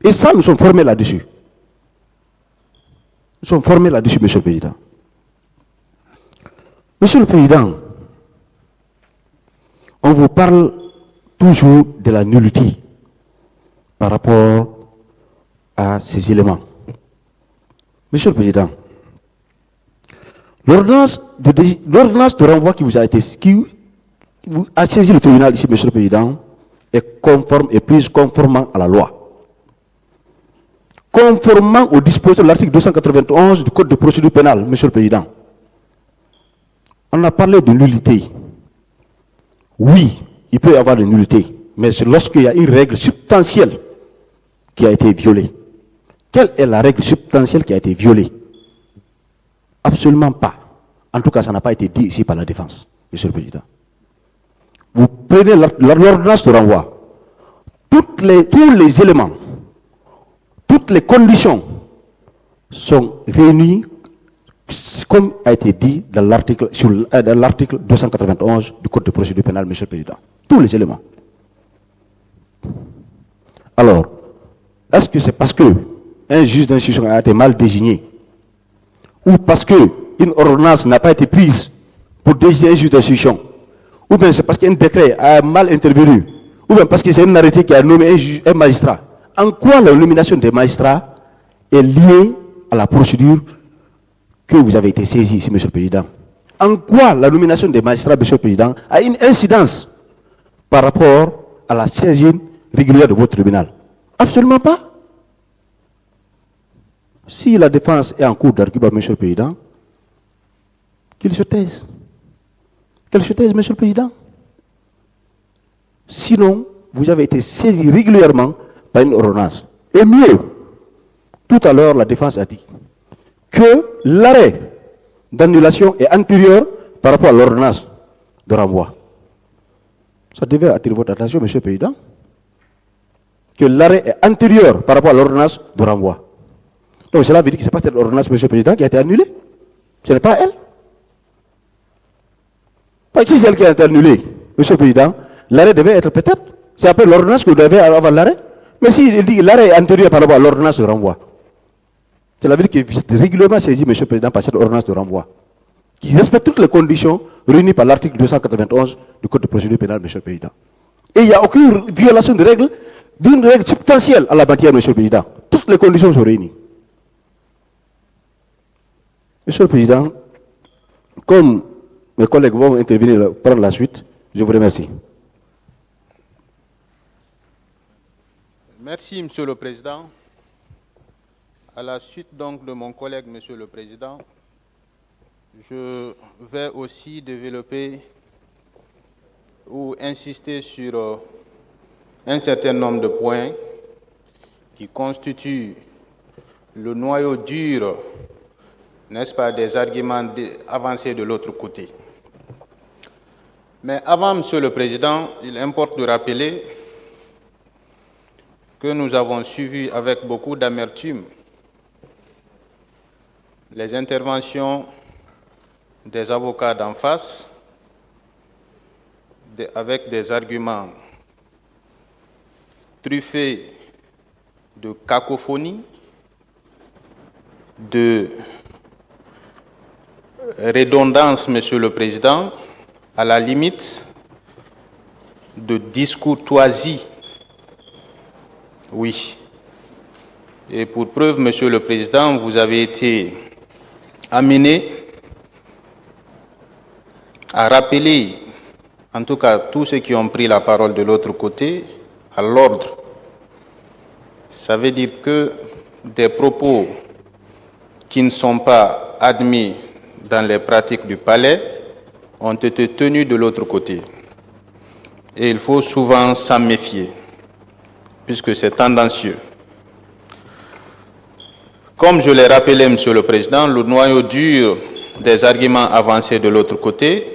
Et ça, nous sommes formés là-dessus. Nous sommes formés là-dessus, Monsieur le Président. Monsieur le Président, on vous parle toujours de la nullité par rapport à ces éléments. Monsieur le Président, l'ordonnance de renvoi qui vous a saisi le tribunal ici, Monsieur le Président, est conforme et prise conformément à la loi. Conformément aux dispositions de l'article 291 du Code de procédure pénale, Monsieur le Président. On a parlé de nullité. Oui, il peut y avoir de nullité, mais c'est lorsqu'il y a une règle substantielle qui a été violée. Quelle est la règle substantielle qui a été violée? Absolument pas. En tout cas, ça n'a pas été dit ici par la défense, Monsieur le Président. Vous prenez l'ordonnance de renvoi, tous les éléments, toutes les conditions sont réunies comme a été dit dans l'article 291 du Code de procédure pénale, Monsieur le Président. Tous les éléments. Alors, est-ce que c'est parce qu'un juge d'instruction a été mal désigné, ou parce qu'une ordonnance n'a pas été prise pour désigner un juge d'instruction, ou bien c'est parce qu'un décret a mal intervenu, ou bien parce que c'est un arrêté qui a nommé un magistrat? En quoi la nomination des magistrats est liée à la procédure que vous avez été saisi ici, Monsieur le Président? En quoi la nomination des magistrats, Monsieur le Président, a une incidence par rapport à la saisine régulière de votre tribunal? Absolument pas. Si la défense est en cours d'argument, Monsieur le Président, qu'il se taise. Qu'elle se taise, Monsieur le Président. Sinon, vous avez été saisi régulièrement par une ordonnance. Et mieux, tout à l'heure, la défense a dit que l'arrêt d'annulation est antérieur par rapport à l'ordonnance de renvoi. Ça devait attirer votre attention, Monsieur le Président, que l'arrêt est antérieur par rapport à l'ordonnance de renvoi. Donc cela veut dire que ce n'est pas cette ordonnance, Monsieur le Président, qui a été annulée. Ce n'est pas elle. Pas si c'est elle qui a été annulée, Monsieur le Président, l'arrêt devait être peut-être. C'est après l'ordonnance que vous devez avoir l'arrêt. Mais s'il dit que l'arrêt est antérieur par rapport à l'ordonnance de renvoi, cela veut dire que vous êtes régulièrement saisi, Monsieur le Président, par cette ordonnance de renvoi, qui respecte toutes les conditions réunies par l'article 291 du Code de procédure pénale, Monsieur le Président. Et il n'y a aucune violation de règle, d'une règle substantielle à la matière, Monsieur le Président. Toutes les conditions sont réunies. Monsieur le Président, comme mes collègues vont intervenir prendre la suite, je vous remercie. Merci, Monsieur le Président. À la suite donc de mon collègue, Monsieur le Président, je vais aussi développer ou insister sur un certain nombre de points qui constituent le noyau dur, n'est-ce pas, des arguments avancés de l'autre côté. Mais avant, Monsieur le Président, il importe de rappeler que nous avons suivi avec beaucoup d'amertume les interventions des avocats d'en face avec des arguments truffés de cacophonie, de redondance, Monsieur le Président, à la limite de discourtoisie. Oui. Et pour preuve, Monsieur le Président, vous avez été amené à rappeler, en tout cas tous ceux qui ont pris la parole de l'autre côté, à l'ordre. Ça veut dire que des propos qui ne sont pas admis dans les pratiques du palais ont été tenus de l'autre côté. Et il faut souvent s'en méfier, puisque c'est tendancieux. Comme je l'ai rappelé, Monsieur le Président, le noyau dur des arguments avancés de l'autre côté,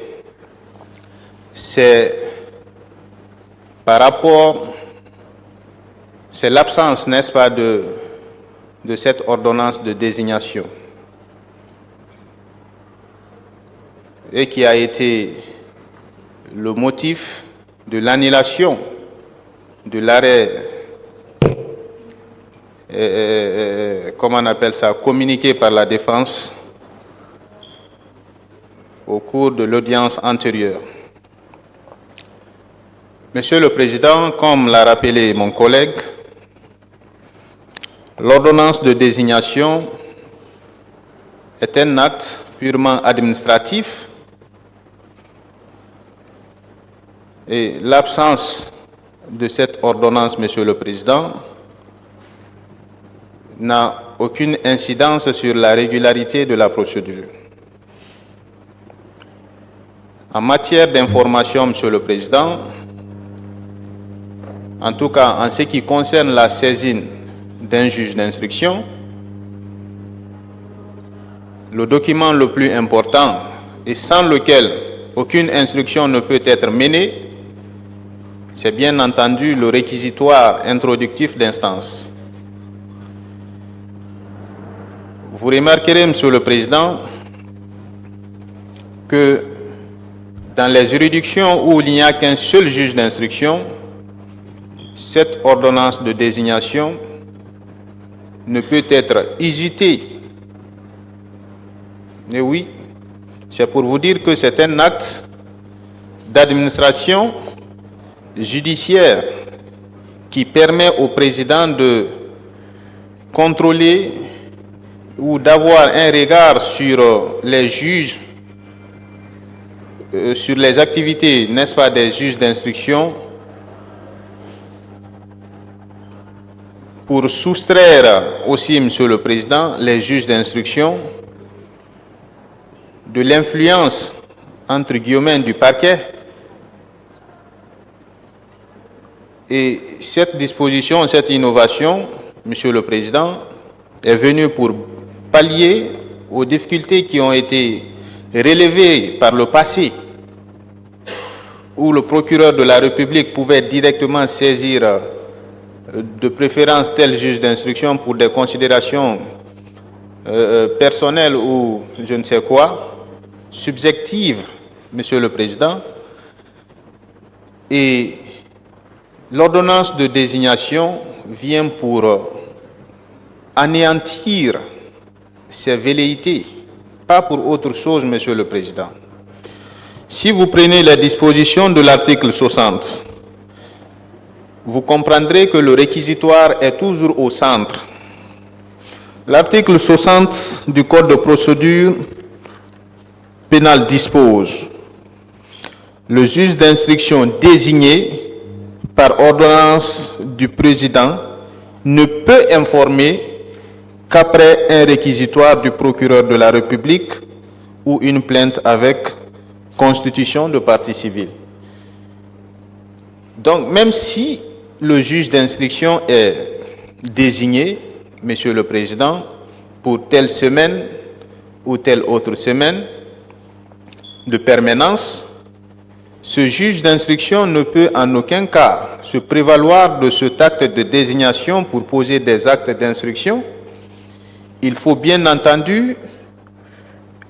c'est par rapport, c'est l'absence, n'est-ce pas, de cette ordonnance de désignation et qui a été le motif de l'annulation de l'arrêt comment on appelle ça, communiqué par la défense au cours de l'audience antérieure. Monsieur le Président, comme l'a rappelé mon collègue, l'ordonnance de désignation est un acte purement administratif et l'absence de cette ordonnance, Monsieur le Président, n'a aucune incidence sur la régularité de la procédure. En matière d'information, Monsieur le Président, en tout cas en ce qui concerne la saisine d'un juge d'instruction, le document le plus important et sans lequel aucune instruction ne peut être menée, c'est bien entendu le réquisitoire introductif d'instance. Vous remarquerez, Monsieur le Président, que dans les juridictions où il n'y a qu'un seul juge d'instruction, cette ordonnance de désignation ne peut être usitée. Mais oui, c'est pour vous dire que c'est un acte d'administration judiciaire qui permet au président de contrôler ou d'avoir un regard sur les juges, sur les activités, n'est-ce pas, des juges d'instruction, pour soustraire aussi, Monsieur le Président, les juges d'instruction de l'influence, entre guillemets, du parquet. Et cette disposition, cette innovation, Monsieur le Président, est venue pour pallier aux difficultés qui ont été relevées par le passé, où le procureur de la République pouvait directement saisir de préférence tel juge d'instruction pour des considérations personnelles ou je ne sais quoi, subjectives, Monsieur le Président. Et l'ordonnance de désignation vient pour anéantir ces velléités, pas pour autre chose, Monsieur le Président. Si vous prenez les dispositions de l'article 60, vous comprendrez que le réquisitoire est toujours au centre. L'article 60 du Code de procédure pénale dispose: le juge d'instruction désigné par ordonnance du président ne peut informer qu'après un réquisitoire du procureur de la République ou une plainte avec constitution de partie civile. Donc, même si le juge d'instruction est désigné, Monsieur le Président, pour telle semaine ou telle autre semaine de permanence, ce juge d'instruction ne peut en aucun cas se prévaloir de cet acte de désignation pour poser des actes d'instruction. Il faut bien entendu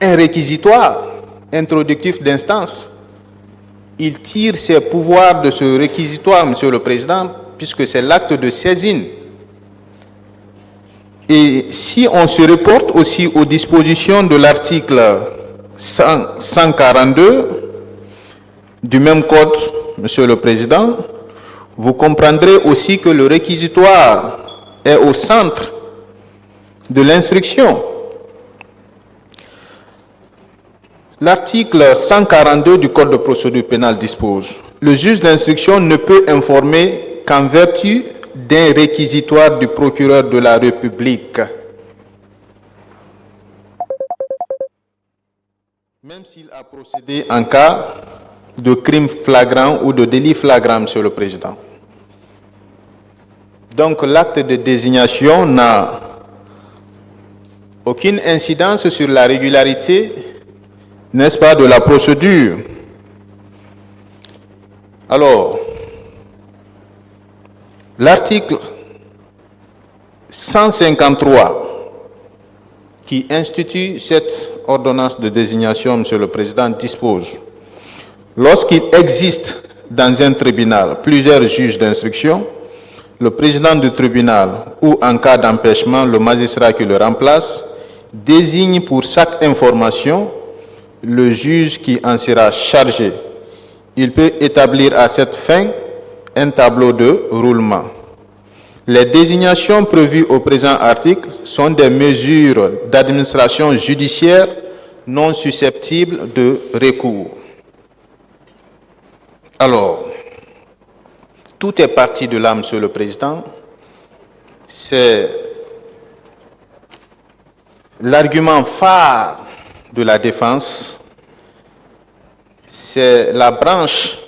un réquisitoire introductif d'instance. Il tire ses pouvoirs de ce réquisitoire, Monsieur le Président, puisque c'est l'acte de saisine. Et si on se reporte aussi aux dispositions de l'article 142 du même code, Monsieur le Président, vous comprendrez aussi que le réquisitoire est au centre de l'instruction. L'article 142 du Code de procédure pénale dispose: le juge d'instruction ne peut informer qu'en vertu d'un réquisitoire du procureur de la République. Même s'il a procédé en cas de crime flagrant ou de délit flagrant, Monsieur le Président. Donc l'acte de désignation n'a aucune incidence sur la régularité, n'est-ce pas, de la procédure. Alors, l'article 153 qui institue cette ordonnance de désignation, Monsieur le Président, dispose: lorsqu'il existe dans un tribunal plusieurs juges d'instruction, le président du tribunal ou en cas d'empêchement, le magistrat qui le remplace désigne pour chaque information le juge qui en sera chargé. Il peut établir à cette fin un tableau de roulement. Les désignations prévues au présent article sont des mesures d'administration judiciaire non susceptibles de recours. Alors, tout est parti de là, Monsieur le Président. C'est l'argument phare de la défense. C'est la branche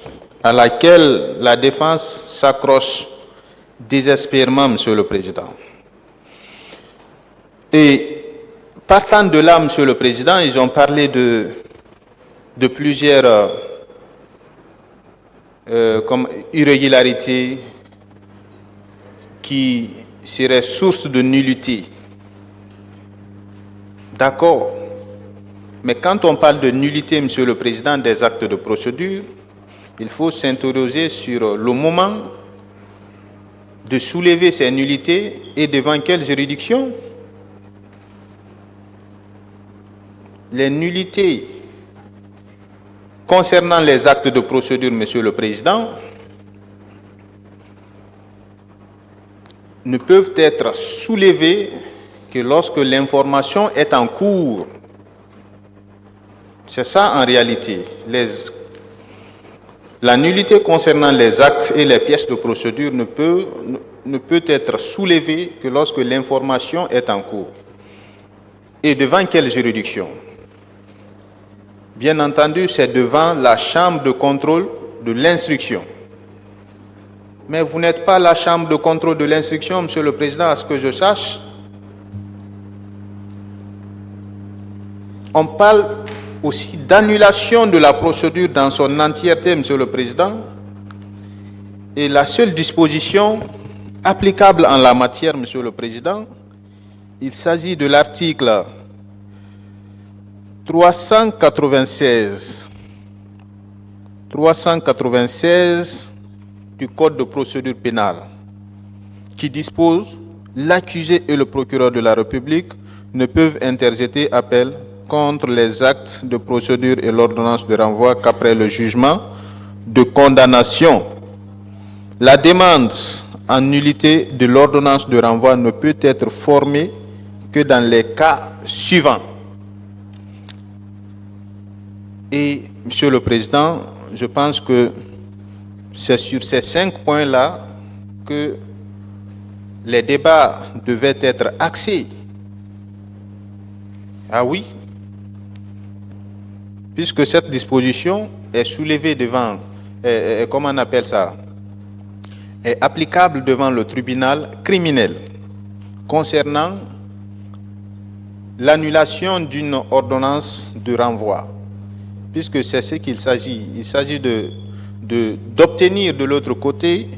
à laquelle la défense s'accroche désespérément, Monsieur le Président. Et partant de là, Monsieur le Président, ils ont parlé de plusieurs comme irrégularités qui seraient source de nullité. D'accord. Mais quand on parle de nullité, Monsieur le Président, des actes de procédure, il faut s'interroger sur le moment de soulever ces nullités et devant quelle juridiction. Les nullités concernant les actes de procédure, Monsieur le Président, ne peuvent être soulevées que lorsque l'information est en cours. C'est ça en réalité. La nullité concernant les actes et les pièces de procédure ne peut être soulevée que lorsque l'information est en cours. Et devant quelle juridiction? Bien entendu, c'est devant la chambre de contrôle de l'instruction. Mais vous n'êtes pas la chambre de contrôle de l'instruction, Monsieur le Président, à ce que je sache. On parle aussi d'annulation de la procédure dans son entièreté, Monsieur le Président. Et la seule disposition applicable en la matière, Monsieur le Président, il s'agit de l'article 396 du Code de procédure pénale qui dispose « L'accusé et le procureur de la République ne peuvent interjeter appel contre les actes de procédure et l'ordonnance de renvoi qu'après le jugement de condamnation. La demande en nullité de l'ordonnance de renvoi ne peut être formée que dans les cas suivants. » Et, Monsieur le Président, je pense que c'est sur ces 5 points-là que les débats devaient être axés. Ah oui, puisque cette disposition est soulevée devant, comment on appelle ça, est applicable devant le tribunal criminel concernant l'annulation d'une ordonnance de renvoi. Puisque c'est ce qu'il s'agit. Il s'agit d'obtenir de l'autre côté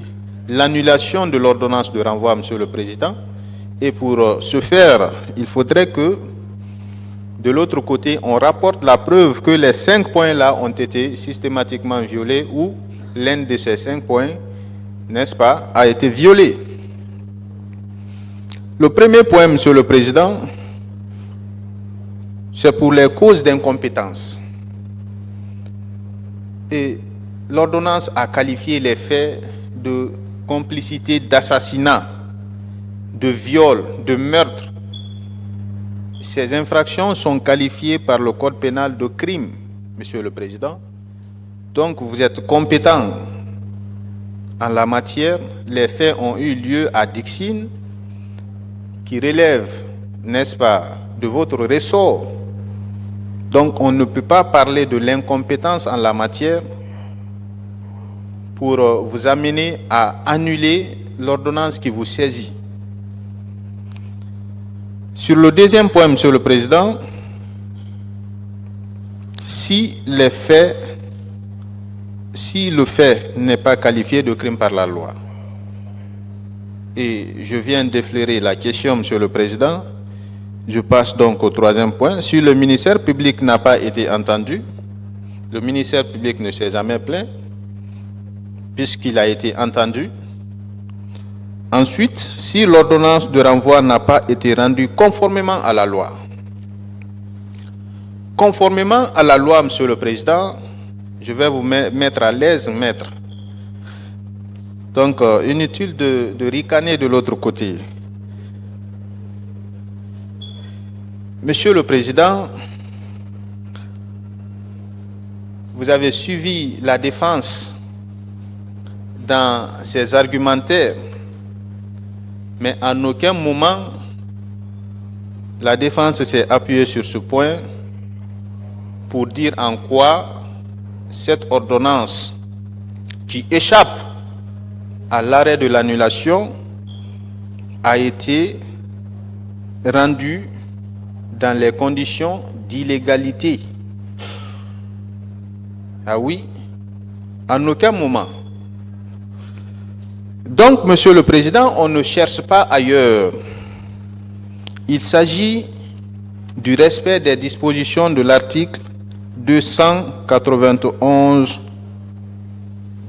l'annulation de l'ordonnance de renvoi, Monsieur le Président. Et pour ce faire, il faudrait que de l'autre côté, on rapporte la preuve que les 5 points-là ont été systématiquement violés ou l'un de ces 5 points, n'est-ce pas, a été violé. Le premier point, Monsieur le Président, c'est pour les causes d'incompétence. Et l'ordonnance a qualifié les faits de complicité d'assassinat, de viol, de meurtre. Ces infractions sont qualifiées par le Code pénal de crime, Monsieur le Président. Donc vous êtes compétent en la matière. Les faits ont eu lieu à Dixine, qui relève, n'est-ce pas, de votre ressort. Donc on ne peut pas parler de l'incompétence en la matière pour vous amener à annuler l'ordonnance qui vous saisit. Sur le deuxième point, Monsieur le Président, si le fait n'est pas qualifié de crime par la loi, et je viens d'effleurer la question, Monsieur le Président, je passe donc au troisième point. Si le ministère public n'a pas été entendu, le ministère public ne s'est jamais plaint, puisqu'il a été entendu. Ensuite, si l'ordonnance de renvoi n'a pas été rendue conformément à la loi. Conformément à la loi, Monsieur le Président, je vais vous mettre à l'aise, maître. Donc, inutile de ricaner de l'autre côté. Monsieur le Président, vous avez suivi la défense dans ses argumentaires, mais en aucun moment la défense s'est appuyée sur ce point pour dire en quoi cette ordonnance qui échappe à l'arrêt de l'annulation a été rendue dans les conditions d'illégalité. Ah oui, en aucun moment. Donc, Monsieur le Président, on ne cherche pas ailleurs. Il s'agit du respect des dispositions de l'article 291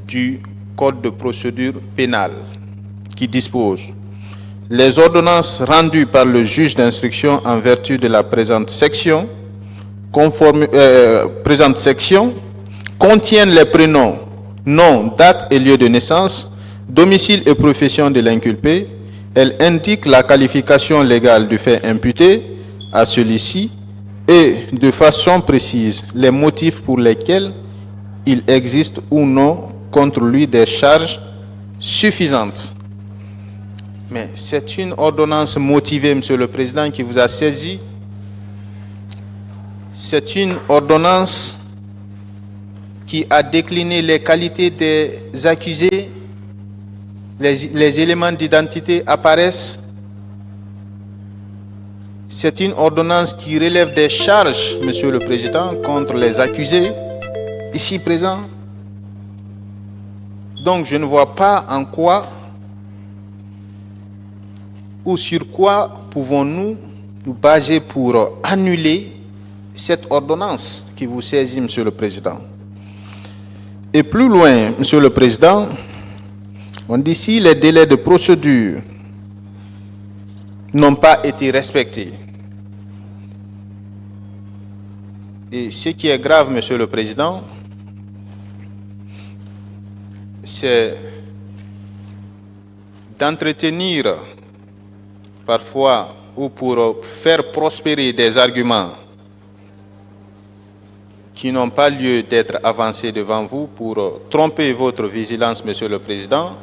du Code de procédure pénale qui dispose: les ordonnances rendues par le juge d'instruction en vertu de la présente section, contiennent les prénoms, nom, date et lieu de naissance, domicile et profession de l'inculpé. Elles indiquent la qualification légale du fait imputé à celui-ci et, de façon précise, les motifs pour lesquels il existe ou non contre lui des charges suffisantes. Mais c'est une ordonnance motivée, Monsieur le Président, qui vous a saisi. C'est une ordonnance qui a décliné les qualités des accusés. Les éléments d'identité apparaissent. C'est une ordonnance qui relève des charges, Monsieur le Président, contre les accusés ici présents. Donc je ne vois pas en quoi ou sur quoi pouvons-nous nous baser pour annuler cette ordonnance qui vous saisit, Monsieur le Président. Et plus loin, Monsieur le Président, on dit si les délais de procédure n'ont pas été respectés. Et ce qui est grave, Monsieur le Président, c'est d'entretenir parfois ou pour faire prospérer des arguments qui n'ont pas lieu d'être avancés devant vous pour tromper votre vigilance, Monsieur le Président.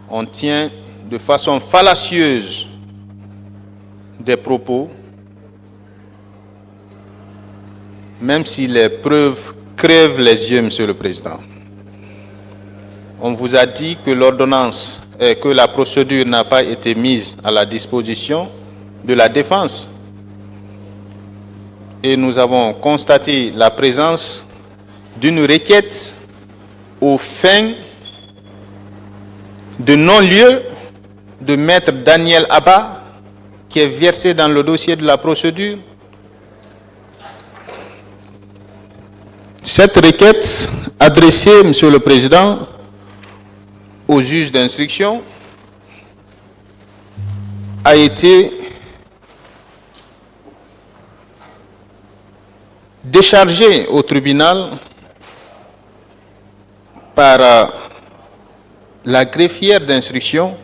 On tient de façon fallacieuse des propos, même si les preuves crèvent les yeux, Monsieur le Président. On vous a dit que l'ordonnance et que la procédure n'a pas été mise à la disposition de la défense. Et nous avons constaté la présence d'une requête aux fins de non-lieu de maître Daniel Abba qui est versée dans le dossier de la procédure. Cette requête adressée, Monsieur le Président, au juge d'instruction a été déchargée au tribunal par la greffière d'instruction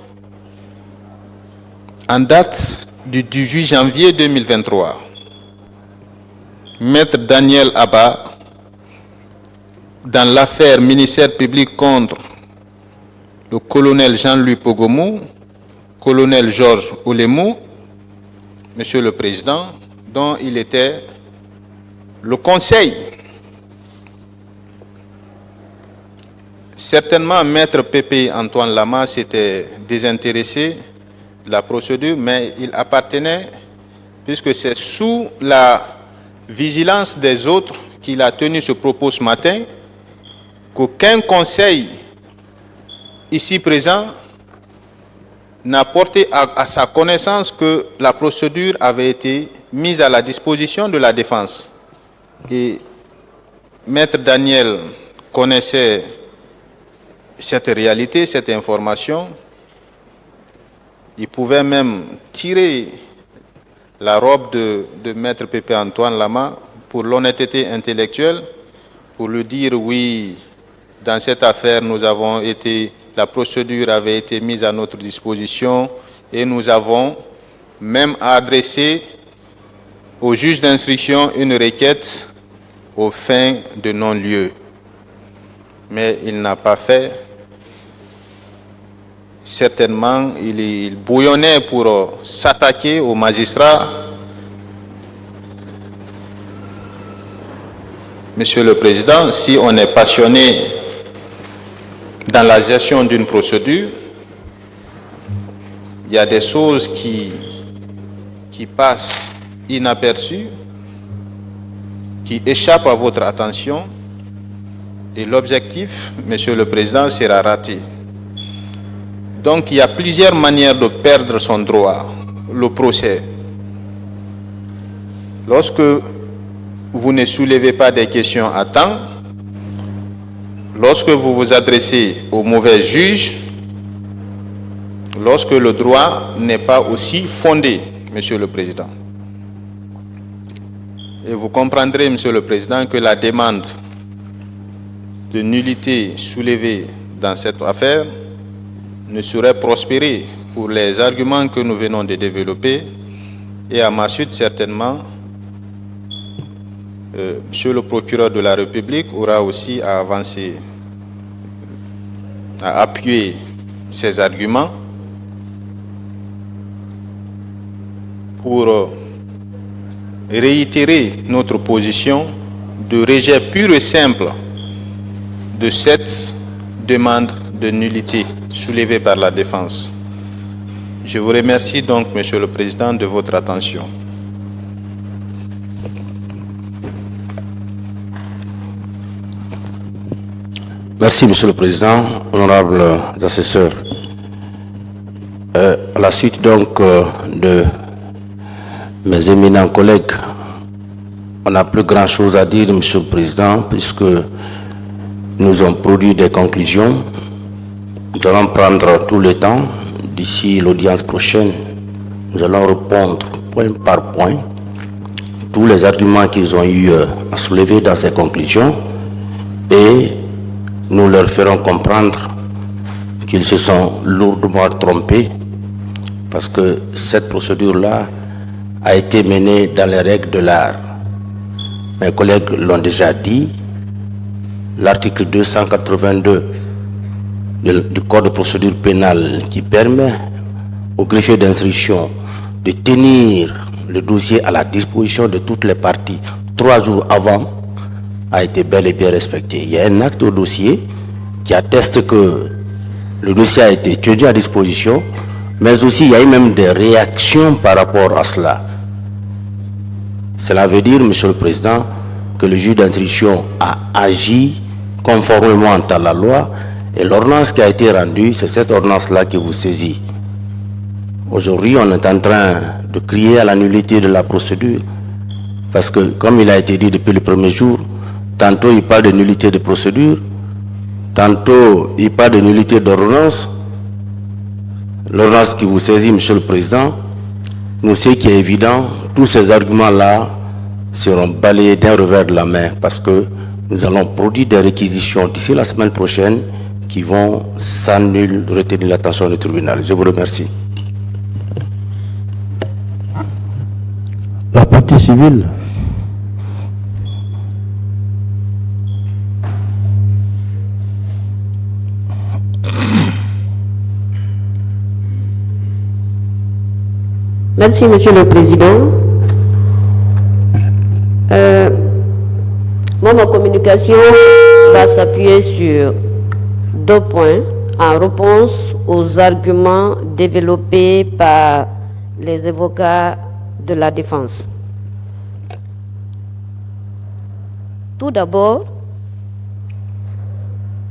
en date du 18 janvier 2023. Maître Daniel Abba, dans l'affaire ministère public contre le colonel Jean-Louis Pogomou, colonel Georges Oulemou, Monsieur le Président, dont il était le conseil. Certainement, Maître Pépé Antoine Lama s'était désintéressé de la procédure, mais il appartenait, puisque c'est sous la vigilance des autres qu'il a tenu ce propos ce matin, qu'aucun conseil ici présent n'a porté à sa connaissance que la procédure avait été mise à la disposition de la défense. Et Maître Daniel connaissait cette réalité, cette information, Il pouvait même tirer la robe de Maître Pépé Antoine Lama pour l'honnêteté intellectuelle, pour lui dire oui, dans cette affaire, la procédure avait été mise à notre disposition et nous avons même adressé au juge d'instruction une requête aux fins de non-lieu. Mais il n'a pas fait. Certainement, il bouillonnait pour s'attaquer aux magistrats. Monsieur le Président, si on est passionné dans la gestion d'une procédure, il y a des choses qui passent inaperçues, qui échappent à votre attention, et l'objectif, Monsieur le Président, sera raté. Donc, il y a plusieurs manières de perdre son droit, le procès. Lorsque vous ne soulevez pas des questions à temps, lorsque vous vous adressez au mauvais juge, lorsque le droit n'est pas aussi fondé, Monsieur le Président. Et vous comprendrez, Monsieur le Président, que la demande de nullité soulevée dans cette affaire ne saurait prospérer pour les arguments que nous venons de développer. Et à ma suite, certainement, Monsieur le procureur de la République aura aussi à avancer, à appuyer ses arguments pour réitérer notre position de rejet pur et simple de cette demande de nullité soulevée par la défense. Je vous remercie donc, Monsieur le Président, de votre attention. Merci, Monsieur le Président, honorables assesseurs. À la suite donc de mes éminents collègues, on n'a plus grand-chose à dire, Monsieur le Président, puisque nous avons produit des conclusions. Nous allons prendre tout le temps. D'ici l'audience prochaine, nous allons répondre point par point tous les arguments qu'ils ont eu à soulever dans ces conclusions et nous leur ferons comprendre qu'ils se sont lourdement trompés parce que cette procédure-là a été menée dans les règles de l'art. Mes collègues l'ont déjà dit, l'article 282 du Code de procédure pénale qui permet au greffier d'instruction de tenir le dossier à la disposition de toutes les parties 3 jours avant a été bel et bien respecté. Il y a un acte au dossier qui atteste que le dossier a été tenu à disposition, mais aussi il y a eu même des réactions par rapport à cela. Cela veut dire, Monsieur le Président, que le juge d'instruction a agi conformément à la loi et l'ordonnance qui a été rendue, c'est cette ordonnance-là qui vous saisit. Aujourd'hui, on est en train de crier à la nullité de la procédure parce que, comme il a été dit depuis le premier jour, tantôt il parle de nullité de procédure, tantôt il parle de nullité d'ordonnance. L'ordonnance qui vous saisit, Monsieur le Président, nous ce qui est évident, tous ces arguments-là seront balayés d'un revers de la main parce que nous allons produire des réquisitions d'ici la semaine prochaine qui vont sans nul retenir l'attention du tribunal. Je vous remercie. La partie civile. Merci, Monsieur le Président. Ma communication va s'appuyer sur 2 points en réponse aux arguments développés par les avocats de la défense. Tout d'abord,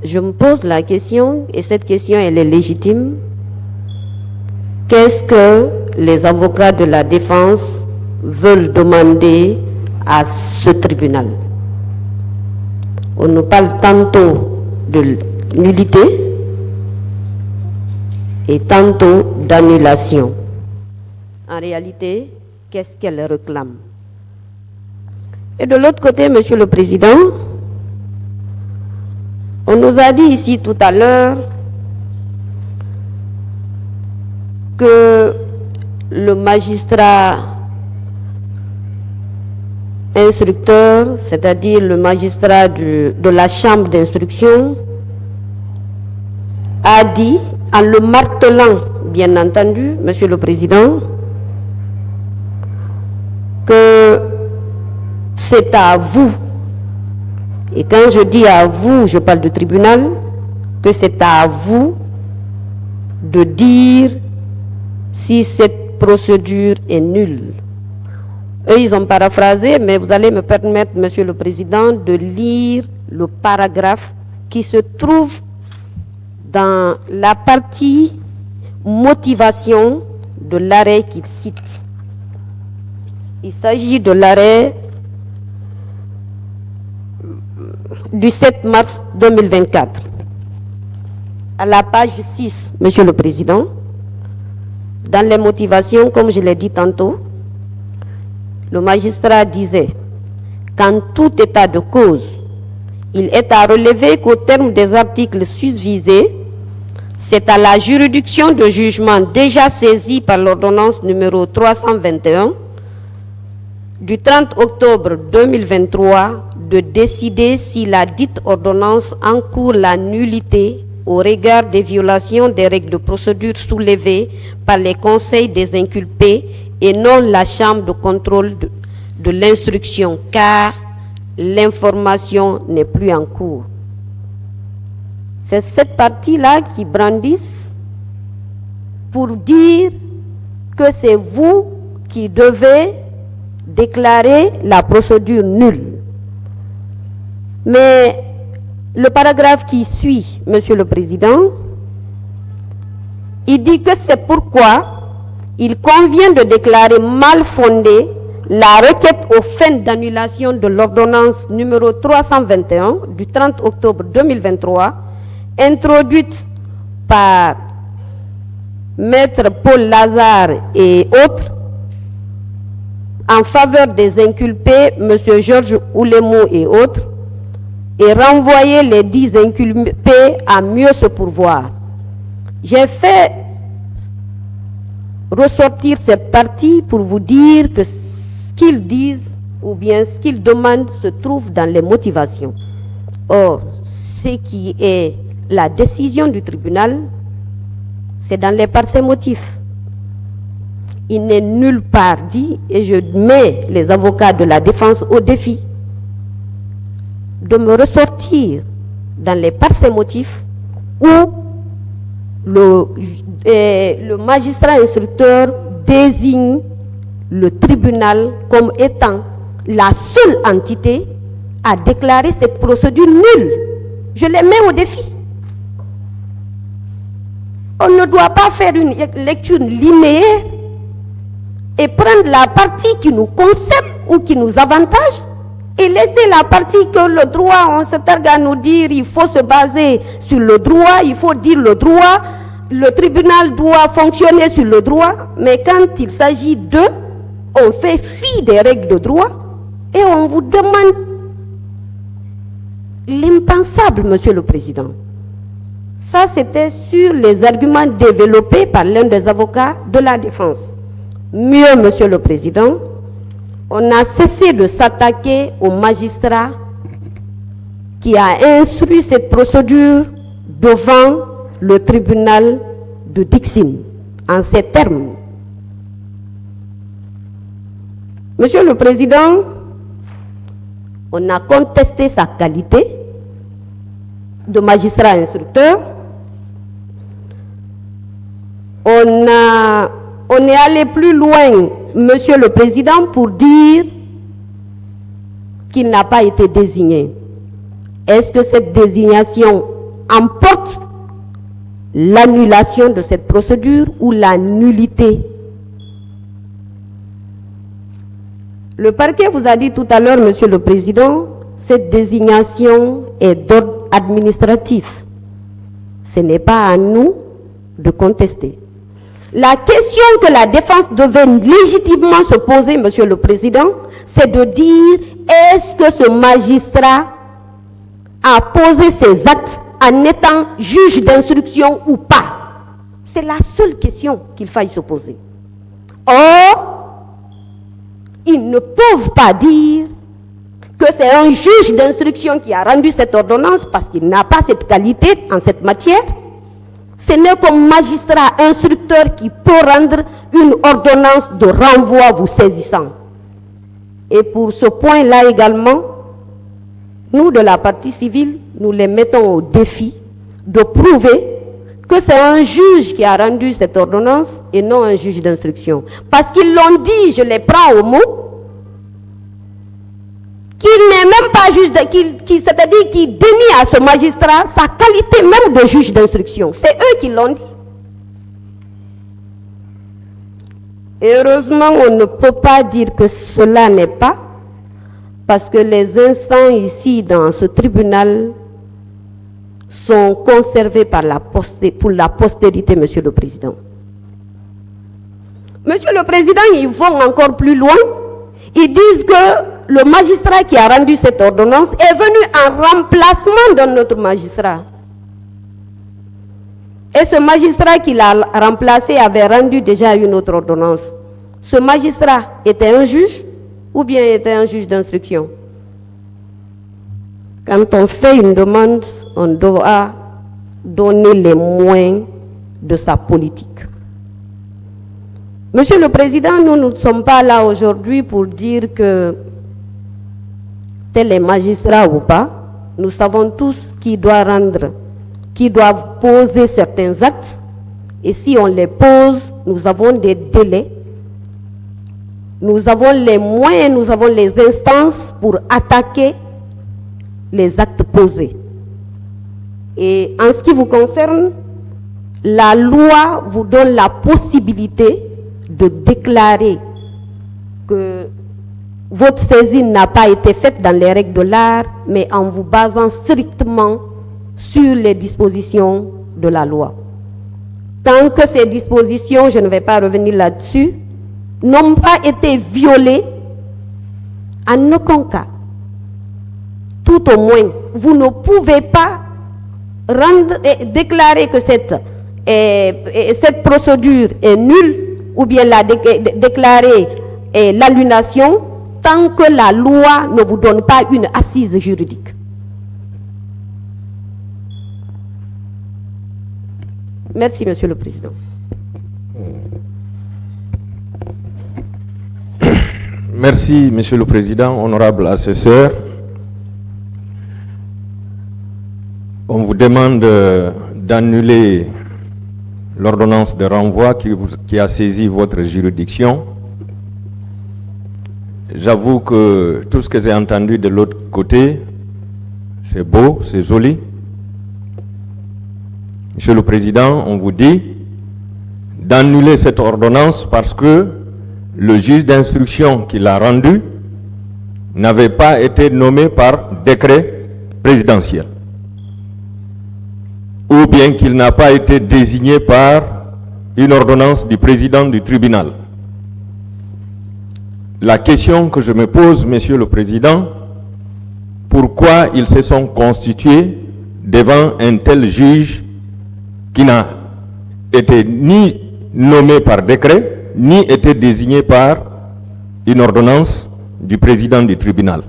je me pose la question, et cette question elle est légitime, qu'est-ce que les avocats de la défense veulent demander à ce tribunal? On nous parle tantôt de nullité, et tantôt d'annulation. En réalité, qu'est-ce qu'elle réclame? Et de l'autre côté, Monsieur le Président, on nous a dit ici tout à l'heure que le magistrat instructeur, c'est-à-dire le magistrat de la chambre d'instruction, a dit, en le martelant, bien entendu, Monsieur le Président, que c'est à vous, et quand je dis à vous, je parle du tribunal, que c'est à vous de dire si cette procédure est nulle. Eux, ils ont paraphrasé, mais vous allez me permettre, Monsieur le Président, de lire le paragraphe qui se trouve dans la partie motivation de l'arrêt qu'il cite. Il s'agit de l'arrêt du 7 mars 2024. À la page 6, Monsieur le Président, dans les motivations, comme je l'ai dit tantôt, le magistrat disait qu'en tout état de cause, il est à relever qu'au terme des articles susvisés, c'est à la juridiction de jugement déjà saisie par l'ordonnance numéro 321 du 30 octobre 2023 de décider si la dite ordonnance encourt la nullité au regard des violations des règles de procédure soulevées par les conseils des inculpés et non la chambre de contrôle de l'instruction, car l'information n'est plus en cours. C'est cette partie-là qui brandissent pour dire que c'est vous qui devez déclarer la procédure nulle. Mais le paragraphe qui suit, Monsieur le Président, il dit que c'est pourquoi il convient de déclarer mal fondée la requête aux fins d'annulation de l'ordonnance numéro 321 du 30 octobre 2023, introduite par Maître Paul Lazare et autres, en faveur des inculpés, M. Georges Oulemou et autres, et renvoyer les 10 inculpés à mieux se pourvoir. J'ai fait ressortir cette partie pour vous dire que ce qu'ils disent ou bien ce qu'ils demandent se trouve dans les motivations. Or, ce qui est la décision du tribunal, c'est dans les parties motifs. Il n'est nulle part dit, et je mets les avocats de la défense au défi, de me ressortir dans les parties motifs où le magistrat instructeur désigne le tribunal comme étant la seule entité à déclarer cette procédure nulle. Je les mets au défi. On ne doit pas faire une lecture linéaire et prendre la partie qui nous concerne ou qui nous avantage et laisser la partie que le droit, on se targue à nous dire, il faut se baser sur le droit, il faut dire le droit, le tribunal doit fonctionner sur le droit, mais quand il s'agit d'eux, on fait fi des règles de droit et on vous demande l'impensable, Monsieur le Président. Ça, c'était sur les arguments développés par l'un des avocats de la défense. Mieux, Monsieur le Président, on a cessé de s'attaquer au magistrat qui a instruit cette procédure devant le tribunal de Dixine, en ces termes. Monsieur le Président, on a contesté sa qualité de magistrat instructeur. On est allé plus loin, Monsieur le Président, pour dire qu'il n'a pas été désigné. Est-ce que cette désignation emporte l'annulation de cette procédure ou la nullité? Le parquet vous a dit tout à l'heure, Monsieur le Président, cette désignation est d'ordre administratif. Ce n'est pas à nous de contester. La question que la défense devait légitimement se poser, Monsieur le Président, c'est de dire est-ce que ce magistrat a posé ses actes en étant juge d'instruction ou pas? C'est la seule question qu'il faille se poser. Or, ils ne peuvent pas dire que c'est un juge d'instruction qui a rendu cette ordonnance parce qu'il n'a pas cette qualité en cette matière. Ce n'est qu'un magistrat instructeur qui peut rendre une ordonnance de renvoi vous saisissant. Et pour ce point-là également, nous de la partie civile, nous les mettons au défi de prouver que c'est un juge qui a rendu cette ordonnance et non un juge d'instruction. Parce qu'ils l'ont dit, je les prends au mot, qu'il n'est même pas juge, c'est-à-dire qu'il dénie à ce magistrat sa qualité même de juge d'instruction. C'est eux qui l'ont dit. Et heureusement, on ne peut pas dire que cela n'est pas, parce que les instants ici dans ce tribunal sont conservés pour la postérité, Monsieur le Président. Monsieur le Président, ils vont encore plus loin. Ils disent que le magistrat qui a rendu cette ordonnance est venu en remplacement d'un autre magistrat. Et ce magistrat qui l'a remplacé avait rendu déjà une autre ordonnance. Ce magistrat était un juge ou bien était un juge d'instruction? Quand on fait une demande, on doit donner les moyens de sa politique. Monsieur le Président, nous ne sommes pas là aujourd'hui pour dire que tel est magistrat ou pas. Nous savons tous qui doit poser certains actes. Et si on les pose, nous avons des délais. Nous avons les moyens, nous avons les instances pour attaquer les actes posés. Et en ce qui vous concerne, la loi vous donne la possibilité de déclarer que votre saisine n'a pas été faite dans les règles de l'art, mais en vous basant strictement sur les dispositions de la loi. Tant que ces dispositions, je ne vais pas revenir là-dessus, n'ont pas été violées, en aucun cas, tout au moins, vous ne pouvez pas déclarer que cette procédure est nulle ou bien déclarer l'annulation tant que la loi ne vous donne pas une assise juridique. Merci, Monsieur le Président. Merci, Monsieur le Président, honorable assesseur. On vous demande d'annuler l'ordonnance de renvoi qui a saisi votre juridiction. J'avoue que tout ce que j'ai entendu de l'autre côté, c'est beau, c'est joli. Monsieur le Président, on vous dit d'annuler cette ordonnance parce que le juge d'instruction qui l'a rendue n'avait pas été nommé par décret présidentiel, ou bien qu'il n'a pas été désigné par une ordonnance du président du tribunal. La question que je me pose, Monsieur le Président, pourquoi ils se sont constitués devant un tel juge qui n'a été ni nommé par décret, ni été désigné par une ordonnance du président du tribunal?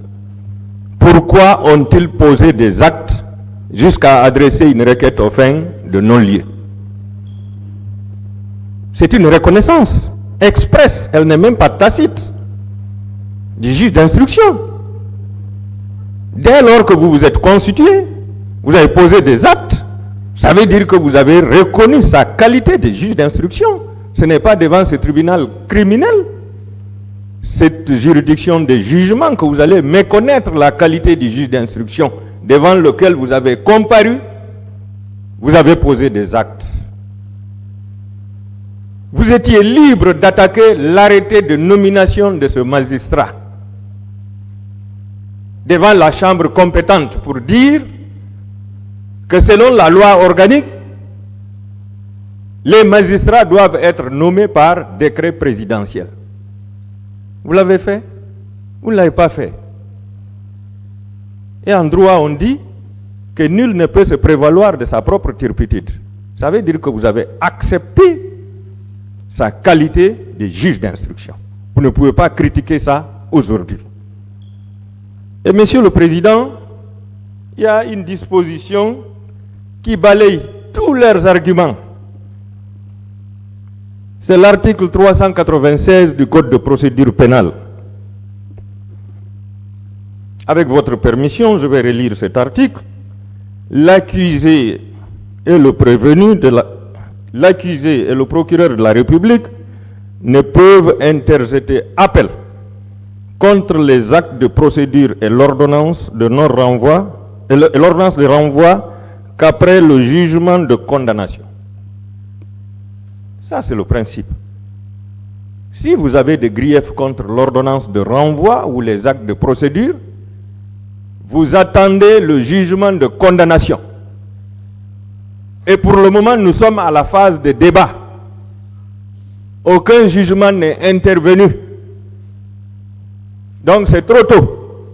Pourquoi ont-ils posé des actes jusqu'à adresser une requête aux fins de non-lieu? C'est une reconnaissance expresse, elle n'est même pas tacite, du juge d'instruction. Dès lors que vous vous êtes constitué, vous avez posé des actes, ça veut dire que vous avez reconnu sa qualité de juge d'instruction. Ce n'est pas devant ce tribunal criminel, cette juridiction de jugement, que vous allez méconnaître la qualité du juge d'instruction devant lequel vous avez comparu, vous avez posé des actes. Vous étiez libre d'attaquer l'arrêté de nomination de ce magistrat devant la chambre compétente pour dire que selon la loi organique, les magistrats doivent être nommés par décret présidentiel. Vous l'avez fait? Vous ne l'avez pas fait. Et en droit, on dit que nul ne peut se prévaloir de sa propre turpitude. Ça veut dire que vous avez accepté sa qualité de juge d'instruction. Vous ne pouvez pas critiquer ça aujourd'hui. Et Monsieur le Président, il y a une disposition qui balaye tous leurs arguments. C'est l'article 396 du Code de procédure pénale. Avec votre permission, je vais relire cet article. L'accusé et le prévenu l'accusé et le procureur de la République ne peuvent interjeter appel contre les actes de procédure et l'ordonnance de non-renvoi et l'ordonnance de renvoi qu'après le jugement de condamnation. Ça, c'est le principe. Si vous avez des griefs contre l'ordonnance de renvoi ou les actes de procédure, vous attendez le jugement de condamnation. Et pour le moment, nous sommes à la phase de débat. Aucun jugement n'est intervenu. Donc c'est trop tôt.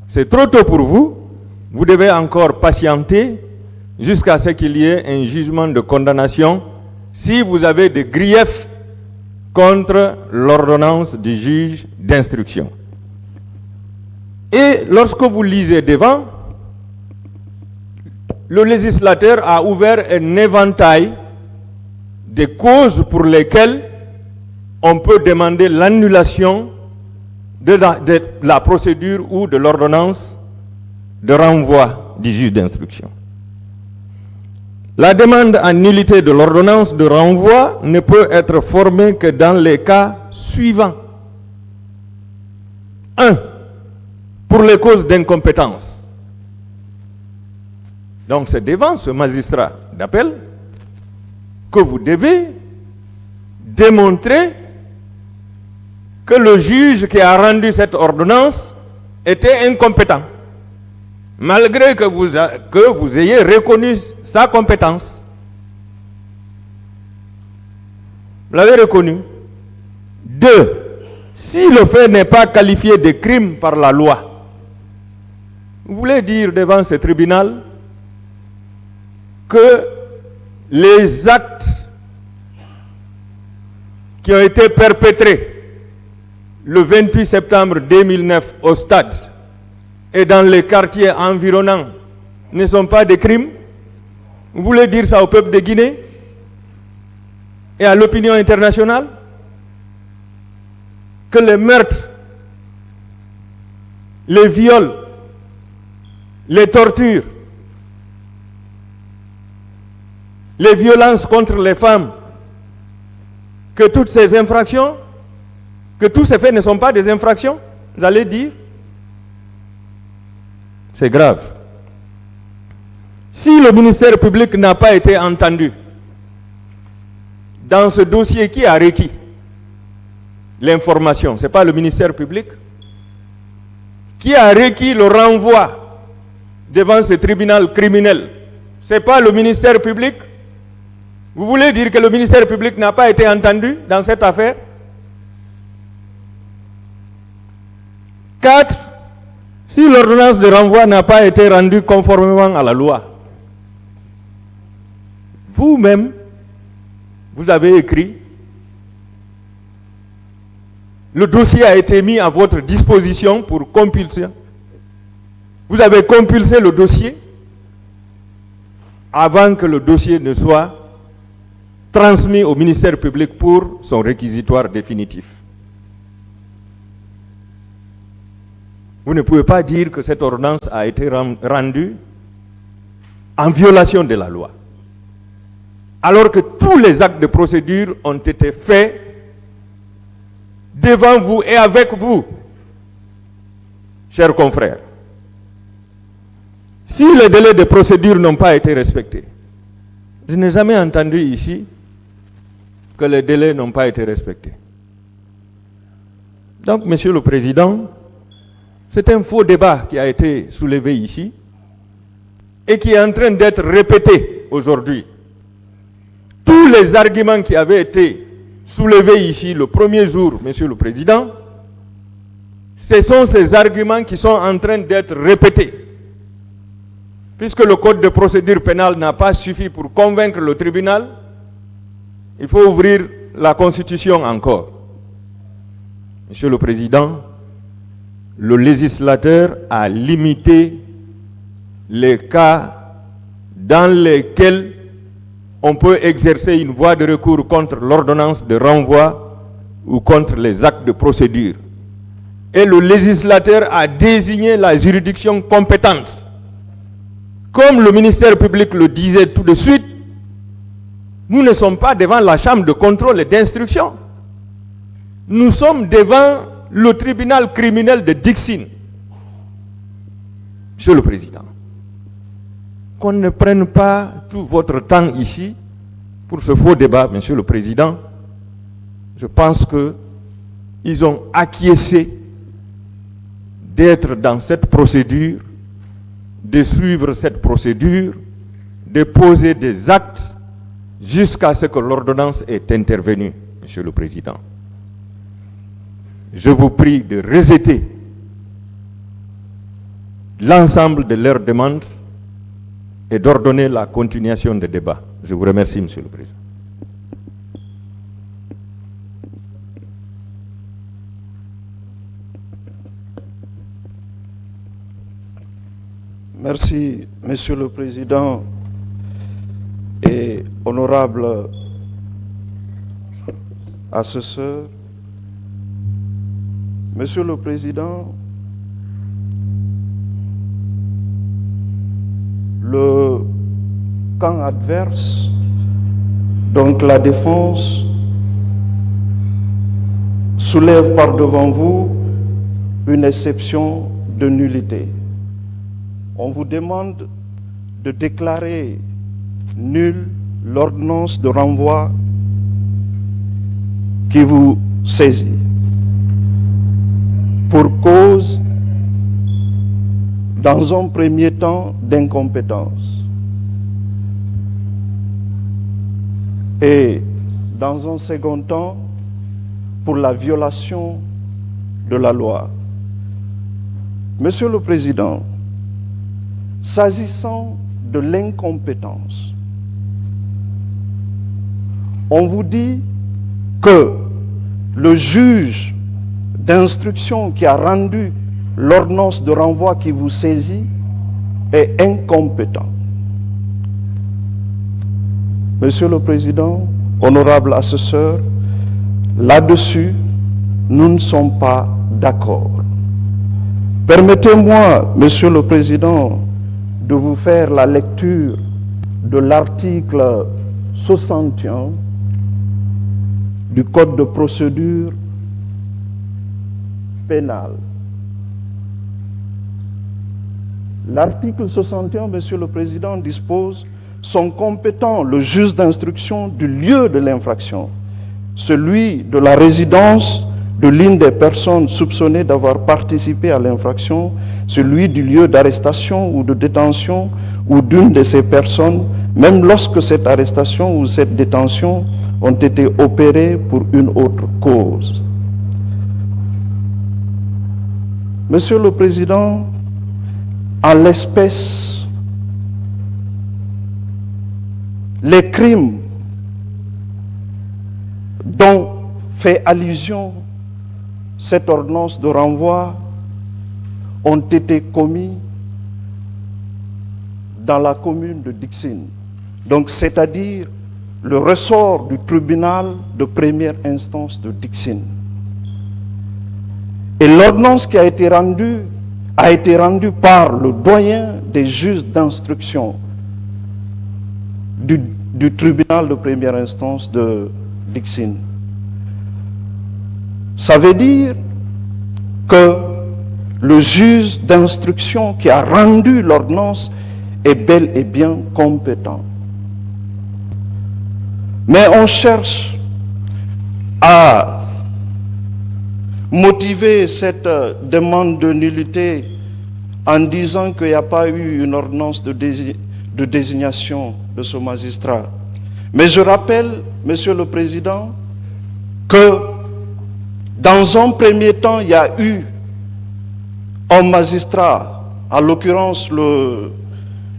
C'est trop tôt pour vous. Vous devez encore patienter jusqu'à ce qu'il y ait un jugement de condamnation si vous avez des griefs contre l'ordonnance du juge d'instruction. Et lorsque vous lisez devant, le législateur a ouvert un éventail de causes pour lesquelles on peut demander l'annulation de la procédure ou de l'ordonnance de renvoi du juge d'instruction. La demande en nullité de l'ordonnance de renvoi ne peut être formée que dans les cas suivants. 1. Pour les causes d'incompétence. Donc c'est devant ce magistrat d'appel que vous devez démontrer que le juge qui a rendu cette ordonnance était incompétent, malgré que vous ayez reconnu sa compétence. Vous l'avez reconnu. 2. Si le fait n'est pas qualifié de crime par la loi, vous voulez dire devant ce tribunal que les actes qui ont été perpétrés le 28 septembre 2009 au stade et dans les quartiers environnants ne sont pas des crimes? Vous voulez dire ça au peuple de Guinée et à l'opinion internationale? Que les meurtres, les viols, les tortures, les violences contre les femmes, que toutes ces infractions, que tous ces faits ne sont pas des infractions, vous allez dire? C'est grave. Si le ministère public n'a pas été entendu dans ce dossier, qui a requis l'information? Ce n'est pas le ministère public. Qui a requis le renvoi devant ce tribunal criminel? Ce n'est pas le ministère public. Vous voulez dire que le ministère public n'a pas été entendu dans cette affaire? 4. Si l'ordonnance de renvoi n'a pas été rendue conformément à la loi, vous-même, vous avez écrit, le dossier a été mis à votre disposition pour compulsion. Vous avez compulsé le dossier avant que le dossier ne soit transmis au ministère public pour son réquisitoire définitif. Vous ne pouvez pas dire que cette ordonnance a été rendue en violation de la loi, alors que tous les actes de procédure ont été faits devant vous et avec vous, chers confrères. Si les délais de procédure n'ont pas été respectés, je n'ai jamais entendu ici que les délais n'ont pas été respectés. Donc, Monsieur le Président, c'est un faux débat qui a été soulevé ici et qui est en train d'être répété aujourd'hui tous les arguments qui avaient été soulevés ici le premier jour, Monsieur le Président, ce sont ces arguments qui sont en train d'être répétés. Puisque le Code de procédure pénale n'a pas suffi pour convaincre le tribunal, il faut ouvrir la Constitution encore. Monsieur le Président, le législateur a limité les cas dans lesquels on peut exercer une voie de recours contre l'ordonnance de renvoi ou contre les actes de procédure. Et le législateur a désigné la juridiction compétente. Comme le ministère public le disait tout de suite, nous ne sommes pas devant la chambre de contrôle et d'instruction. Nous sommes devant le tribunal criminel de Dixine. Monsieur le Président, qu'on ne prenne pas tout votre temps ici pour ce faux débat, Monsieur le Président. Je pense qu'ils ont acquiescé d'être dans cette procédure, de suivre cette procédure, de poser des actes jusqu'à ce que l'ordonnance ait intervenu, Monsieur le Président. Je vous prie de rejeter l'ensemble de leurs demandes et d'ordonner la continuation des débats. Je vous remercie, Monsieur le Président. Merci, Monsieur le Président et honorable assesseur. Monsieur le Président, le camp adverse, donc la défense, soulève par devant vous une exception de nullité. On vous demande de déclarer nulle l'ordonnance de renvoi qui vous saisit pour cause, dans un premier temps, d'incompétence et dans un second temps, pour la violation de la loi. Monsieur le Président, s'agissant de l'incompétence, on vous dit que le juge d'instruction qui a rendu l'ordonnance de renvoi qui vous saisit est incompétent. Monsieur le Président, honorable assesseur, là-dessus, nous ne sommes pas d'accord. Permettez-moi, Monsieur le Président, de vous faire la lecture de l'article 61 du Code de procédure pénale. L'article 61, Monsieur le Président, dispose: sont compétents le juge d'instruction du lieu de l'infraction, celui de la résidence de l'une des personnes soupçonnées d'avoir participé à l'infraction, celui du lieu d'arrestation ou de détention ou d'une de ces personnes, même lorsque cette arrestation ou cette détention ont été opérées pour une autre cause. Monsieur le Président, en l'espèce, les crimes dont fait allusion cette ordonnance de renvoi ont été commis dans la commune de Dixine, donc c'est-à-dire le ressort du tribunal de première instance de Dixine. Et l'ordonnance qui a été rendue par le doyen des juges d'instruction du tribunal de première instance de Dixine. Ça veut dire que le juge d'instruction qui a rendu l'ordonnance est bel et bien compétent. Mais on cherche à motiver cette demande de nullité en disant qu'il n'y a pas eu une ordonnance de désignation de ce magistrat. Mais je rappelle, Monsieur le Président, que dans un premier temps, il y a eu un magistrat, en l'occurrence le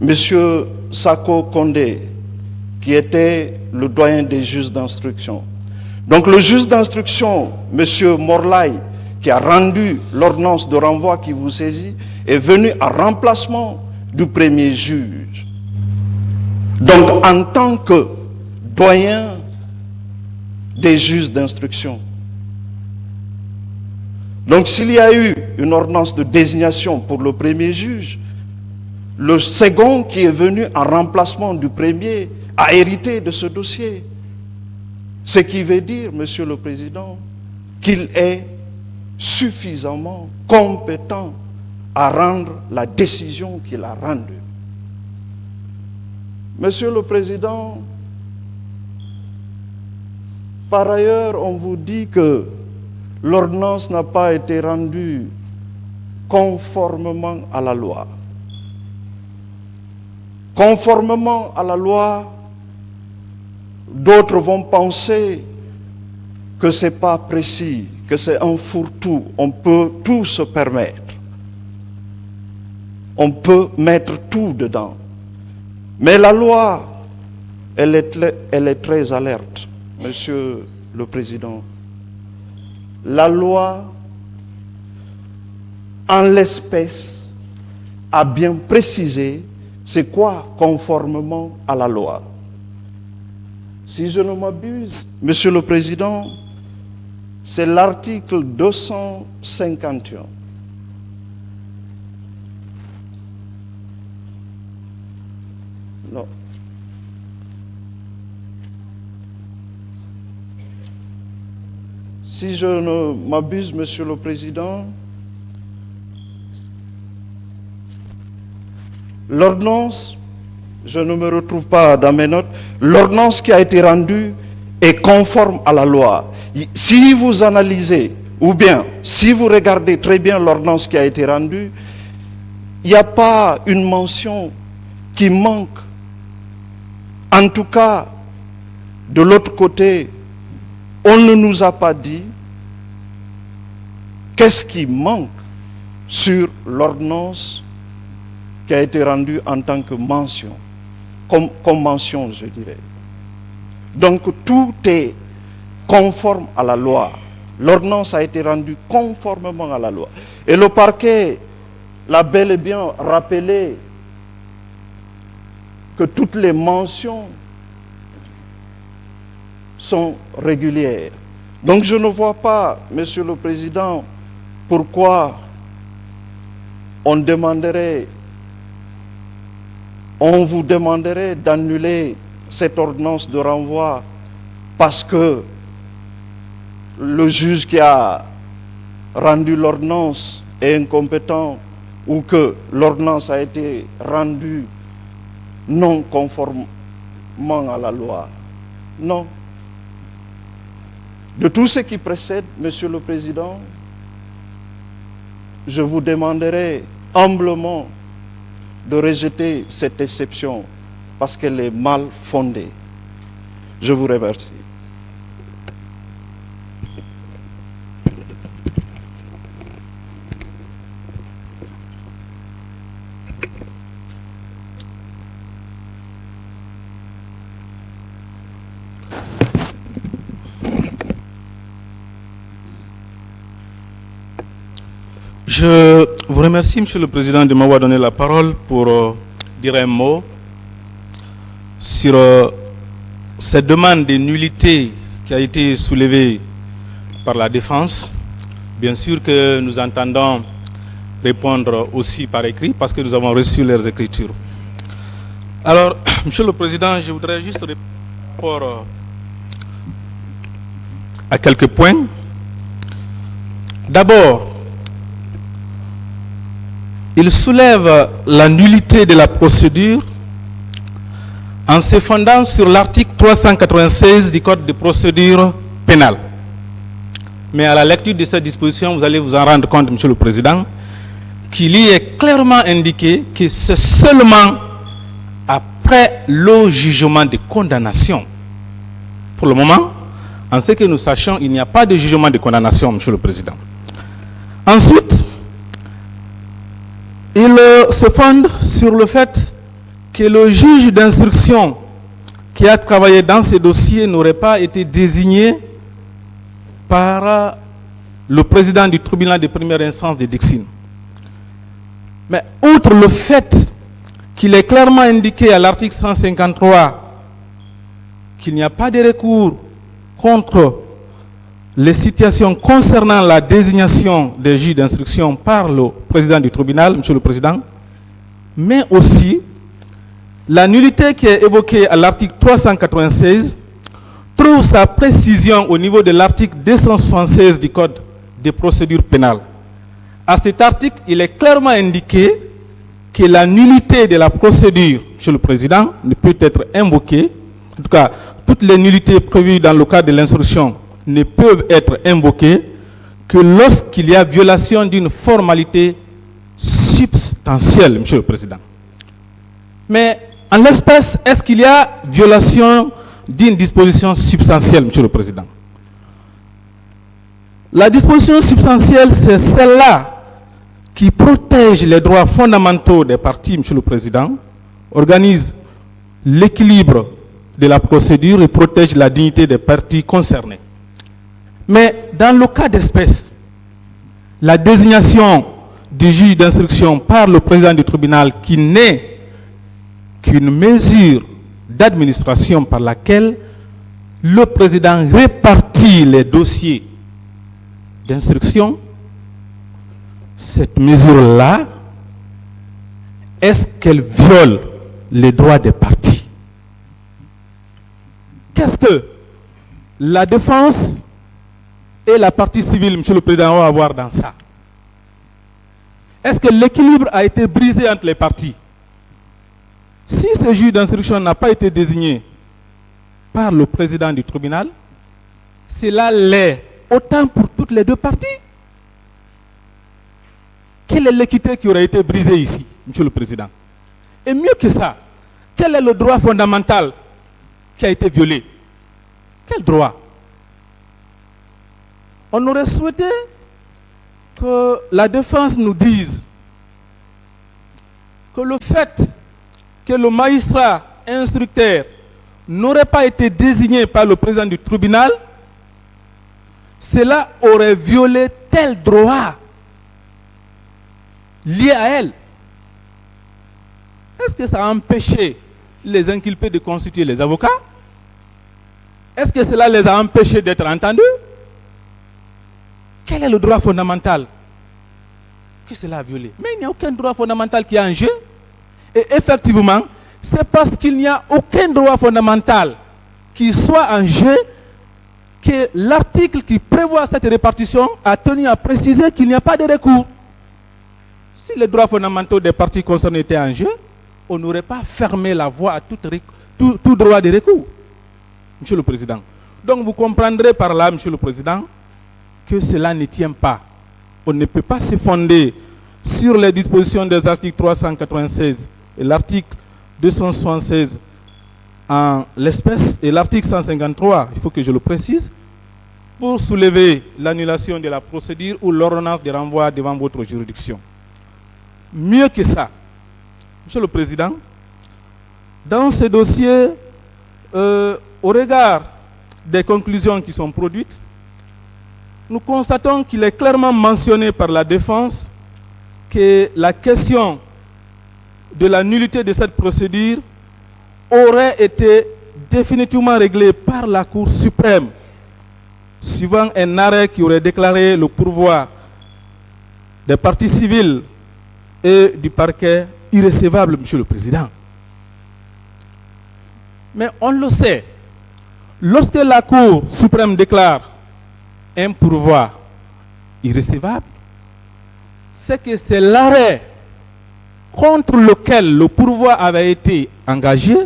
Monsieur Sako Kondé, qui était le doyen des juges d'instruction. Donc le juge d'instruction, Monsieur Morlaï, qui a rendu l'ordonnance de renvoi qui vous saisit, est venu en remplacement du premier juge. Donc en tant que doyen des juges d'instruction. Donc s'il y a eu une ordonnance de désignation pour le premier juge, le second qui est venu en remplacement du premier a hérité de ce dossier. Ce qui veut dire, Monsieur le Président, qu'il est suffisamment compétent à rendre la décision qu'il a rendue. Monsieur le Président, par ailleurs, on vous dit que l'ordonnance n'a pas été rendue conformément à la loi. Conformément à la loi, d'autres vont penser que ce n'est pas précis, que c'est un fourre-tout, on peut tout se permettre. On peut mettre tout dedans. Mais la loi, elle est très alerte, Monsieur le Président. La loi, en l'espèce, a bien précisé c'est quoi conformément à la loi. Si je ne m'abuse, Monsieur le Président, c'est l'article 251. Non. Si je ne m'abuse, Monsieur le Président, l'ordonnance, je ne me retrouve pas dans mes notes, l'ordonnance qui a été rendue est conforme à la loi. Si vous analysez, ou bien si vous regardez très bien l'ordonnance qui a été rendue, il n'y a pas une mention qui manque. En tout cas, de l'autre côté, on ne nous a pas dit qu'est-ce qui manque sur l'ordonnance qui a été rendue en tant que mention, comme mention, je dirais. Donc tout est conforme à la loi. L'ordonnance a été rendue conformément à la loi. Et le parquet l'a bel et bien rappelé que toutes les mentions sont régulières. Donc je ne vois pas, Monsieur le Président, pourquoi on vous demanderait d'annuler cette ordonnance de renvoi parce que le juge qui a rendu l'ordonnance est incompétent ou que l'ordonnance a été rendue non conformément à la loi. Non. De tout ce qui précède, Monsieur le Président, je vous demanderai humblement de rejeter cette exception parce qu'elle est mal fondée. Je vous remercie. Je vous remercie, Monsieur le Président, de m'avoir donné la parole pour dire un mot sur cette demande de nullité qui a été soulevée par la défense. Bien sûr que nous entendons répondre aussi par écrit parce que nous avons reçu leurs écritures. Alors, Monsieur le Président, je voudrais juste répondre à quelques points. D'abord, il soulève la nullité de la procédure en se fondant sur l'article 396 du Code de procédure pénale. Mais à la lecture de cette disposition, vous allez vous en rendre compte, Monsieur le Président, qu'il y est clairement indiqué que c'est seulement après le jugement de condamnation Pour le moment, en ce que nous sachons, il n'y a pas de jugement de condamnation, Monsieur le Président. Ensuite, il se fonde sur le fait que le juge d'instruction qui a travaillé dans ces dossiers n'aurait pas été désigné par le président du tribunal de première instance de Dixine. Mais outre le fait qu'il est clairement indiqué à l'article 153 qu'il n'y a pas de recours contre les situations concernant la désignation des juges d'instruction par le président du tribunal, Monsieur le Président, mais aussi la nullité qui est évoquée à l'article 396 trouve sa précision au niveau de l'article 276 du Code des procédures pénales. À cet article, il est clairement indiqué que la nullité de la procédure, Monsieur le Président, ne peut être invoquée. En tout cas, toutes les nullités prévues dans le cadre de l'instruction ne peuvent être invoquées que lorsqu'il y a violation d'une formalité substantielle, Monsieur le Président. Mais en l'espèce, est-ce qu'il y a violation d'une disposition substantielle, Monsieur le Président? La disposition substantielle, c'est celle-là qui protège les droits fondamentaux des parties, Monsieur le Président, organise l'équilibre de la procédure et protège la dignité des parties concernées. Mais dans le cas d'espèce, la désignation du juge d'instruction par le président du tribunal qui n'est qu'une mesure d'administration par laquelle le président répartit les dossiers d'instruction, cette mesure-là, est-ce qu'elle viole les droits des parties? Qu'est-ce que la défense et la partie civile, Monsieur le Président, vont avoir dans ça? Est-ce que l'équilibre a été brisé entre les parties? Si ce juge d'instruction n'a pas été désigné par le président du tribunal, cela l'est autant pour toutes les deux parties. Quelle est l'équité qui aurait été brisée ici, Monsieur le Président? Et mieux que ça, quel est le droit fondamental qui a été violé? Quel droit? On aurait souhaité que la défense nous dise que le fait que le magistrat instructeur n'aurait pas été désigné par le président du tribunal, cela aurait violé tel droit lié à elle. Est-ce que ça a empêché les inculpés de constituer les avocats? Est-ce que cela les a empêchés d'être entendus? Quel est le droit fondamental que cela a violé? Mais il n'y a aucun droit fondamental qui est en jeu. Et effectivement, c'est parce qu'il n'y a aucun droit fondamental qui soit en jeu que l'article qui prévoit cette répartition a tenu à préciser qu'il n'y a pas de recours. Si les droits fondamentaux des parties concernées étaient en jeu, on n'aurait pas fermé la voie à tout droit de recours, Monsieur le Président. Donc vous comprendrez par là, Monsieur le Président, que cela ne tient pas. On ne peut pas se fonder sur les dispositions des articles 396 et l'article 276 en l'espèce et l'article 153, il faut que je le précise, pour soulever l'annulation de la procédure ou l'ordonnance de renvoi devant votre juridiction. Mieux que ça, Monsieur le Président, dans ce dossier, au regard des conclusions qui sont produites, nous constatons qu'il est clairement mentionné par la défense que la question de la nullité de cette procédure aurait été définitivement réglée par la Cour suprême, suivant un arrêt qui aurait déclaré le pourvoi des parties civiles et du parquet irrécevable, Monsieur le Président. Mais on le sait, lorsque la Cour suprême déclare un pourvoi irrécevable, c'est que c'est l'arrêt contre lequel le pourvoi avait été engagé,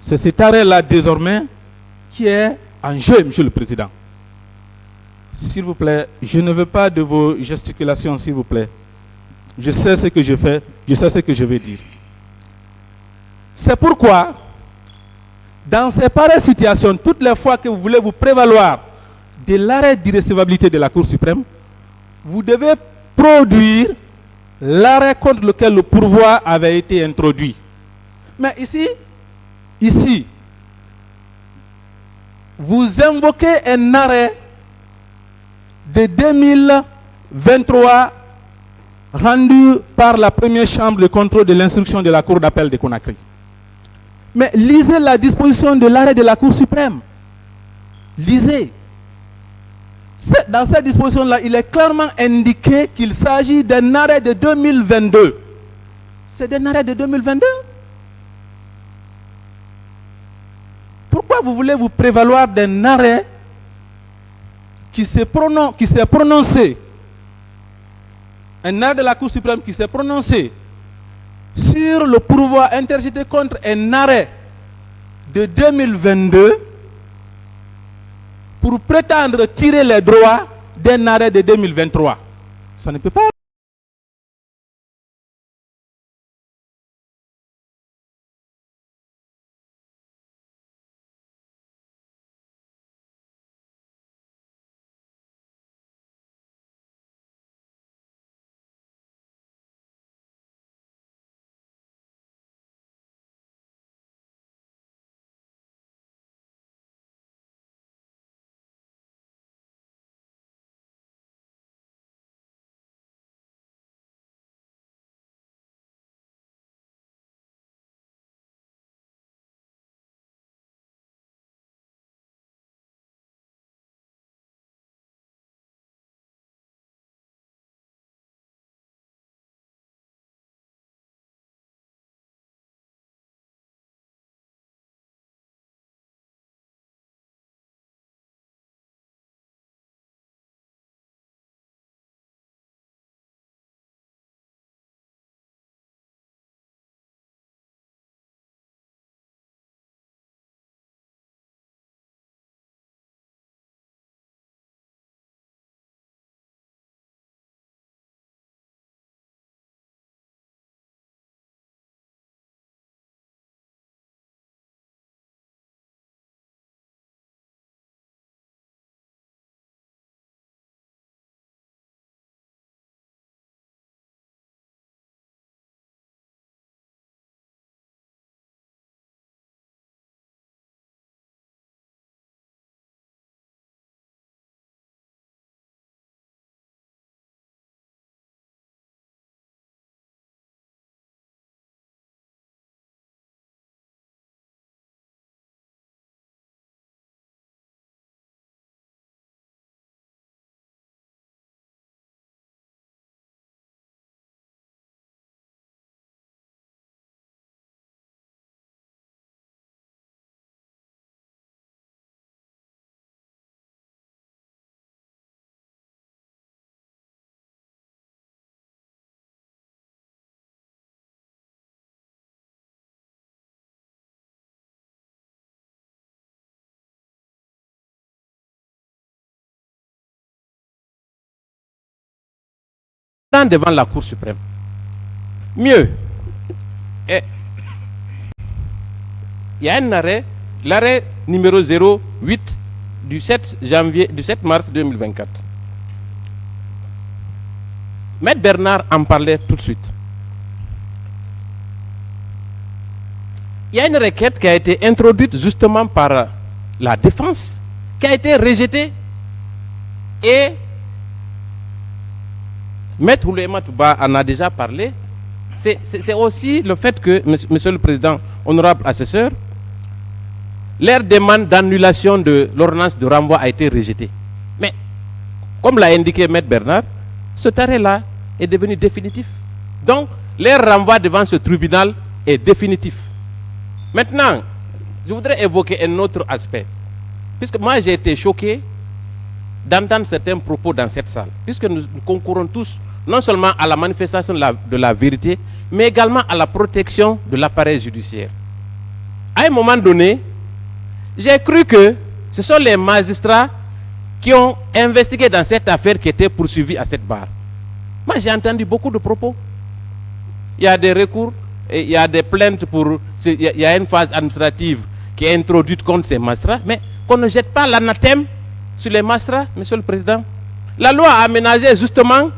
c'est cet arrêt-là désormais qui est en jeu, Monsieur le Président. S'il vous plaît, je ne veux pas de vos gesticulations, s'il vous plaît. Je sais ce que je fais, je sais ce que je vais dire. C'est pourquoi Dans ces pareilles situations, toutes les fois que vous voulez vous prévaloir de l'arrêt d'irrecevabilité de la Cour suprême, vous devez produire l'arrêt contre lequel le pourvoi avait été introduit. Mais ici, vous invoquez un arrêt de 2023 rendu par la première chambre de contrôle de l'instruction de la Cour d'appel de Conakry. Mais lisez la disposition de l'arrêt de la Cour suprême. Lisez. Dans cette disposition-là, il est clairement indiqué qu'il s'agit d'un arrêt de 2022. C'est d'un arrêt de 2022. Pourquoi vous voulez vous prévaloir d'un arrêt qui s'est prononcé, un arrêt de la Cour suprême qui s'est prononcé sur le pourvoi interjeté contre un arrêt de 2022 pour prétendre tirer les droits d'un arrêt de 2023? Ça ne peut pas. Devant la Cour suprême. Mieux, il y a un arrêt, l'arrêt numéro 08 du 7 mars 2024. Maître Bernard en parlait tout de suite. Il y a une requête qui a été introduite justement par la défense, qui a été rejetée, et Maître Houléma Touba en a déjà parlé. C'est aussi le fait que, Monsieur le Président, honorable assesseur, leur demande d'annulation de l'ordonnance de renvoi a été rejetée. Mais, comme l'a indiqué Maître Bernard, cet arrêt-là est devenu définitif. Donc, leur renvoi devant ce tribunal est définitif. Maintenant, je voudrais évoquer un autre aspect. Puisque moi, j'ai été choqué d'entendre certains propos dans cette salle. Puisque nous concourons tous non seulement à la manifestation de la vérité, mais également à la protection de l'appareil judiciaire. À un moment donné, j'ai cru que ce sont les magistrats qui ont investigué dans cette affaire qui était poursuivie à cette barre. Moi, j'ai entendu beaucoup de propos. Il y a des recours, il y a des plaintes il y a une phase administrative qui est introduite contre ces magistrats, mais qu'on ne jette pas l'anathème sur les magistrats, Monsieur le Président. La loi a aménagé justement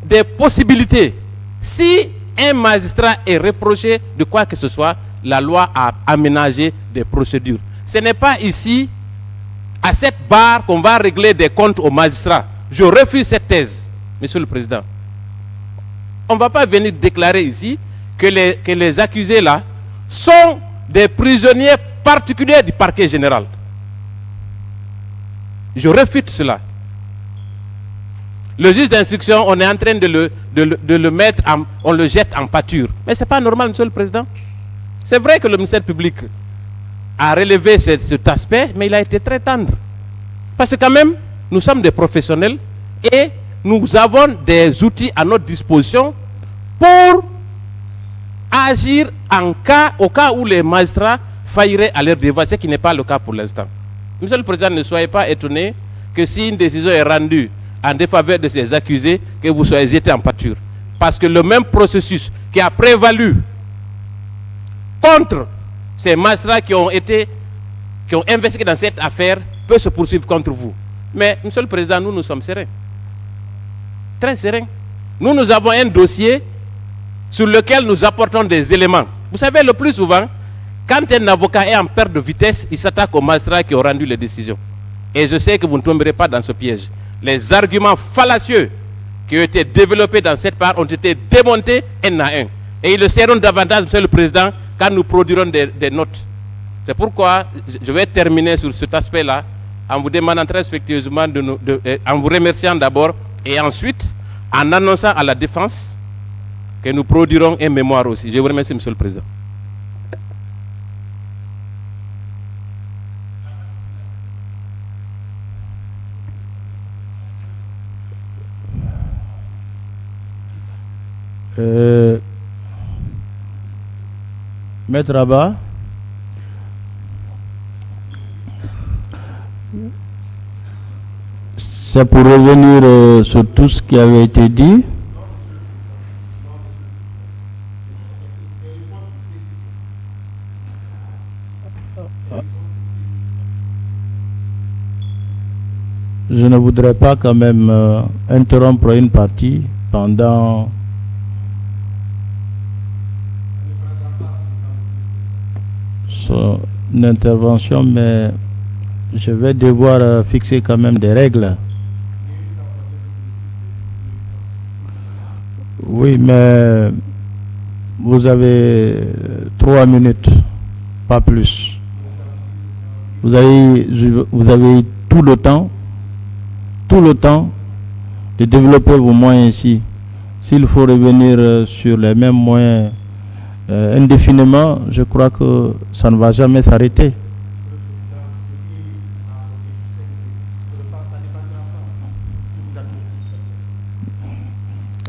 des possibilités. Si un magistrat est reproché de quoi que ce soit, la loi a aménagé des procédures. Ce n'est pas ici, à cette barre, qu'on va régler des comptes aux magistrats. Je refuse cette thèse, Monsieur le Président. On ne va pas venir déclarer ici que les accusés là sont des prisonniers particuliers du parquet général. Je réfute cela. Le juge d'instruction, on est en train de le mettre, on le jette en pâture. Mais ce n'est pas normal, Monsieur le Président. C'est vrai que le ministère public a relevé cet aspect, mais il a été très tendre. Parce que quand même, nous sommes des professionnels et nous avons des outils à notre disposition pour agir au cas où les magistrats failliraient à leur devoir, ce qui n'est pas le cas pour l'instant. Monsieur le Président, ne soyez pas étonné que si une décision est rendue en défaveur de ces accusés, que vous soyez jetés en pâture. Parce que le même processus qui a prévalu contre ces magistrats qui ont investi dans cette affaire peut se poursuivre contre vous. Mais, Monsieur le Président, nous sommes sereins. Très sereins. Nous avons un dossier sur lequel nous apportons des éléments. Vous savez, le plus souvent, quand un avocat est en perte de vitesse, il s'attaque aux magistrats qui ont rendu les décisions. Et je sais que vous ne tomberez pas dans ce piège. Les arguments fallacieux qui ont été développés dans cette part ont été démontés un à un. Et ils le seront davantage, Monsieur le Président, quand nous produirons des notes. C'est pourquoi je vais terminer sur cet aspect-là en vous demandant très respectueusement, en vous remerciant d'abord et ensuite en annonçant à la défense que nous produirons un mémoire aussi. Je vous remercie, Monsieur le Président. Maître Abba, c'est pour revenir sur tout ce qui avait été dit. Je ne voudrais pas quand même interrompre une partie pendant son intervention, mais je vais devoir fixer quand même des règles. Oui, mais vous avez 3 minutes, pas plus. Vous avez tout le temps de développer vos moyens ici. S'il faut revenir sur les mêmes moyens indéfiniment, je crois que ça ne va jamais s'arrêter.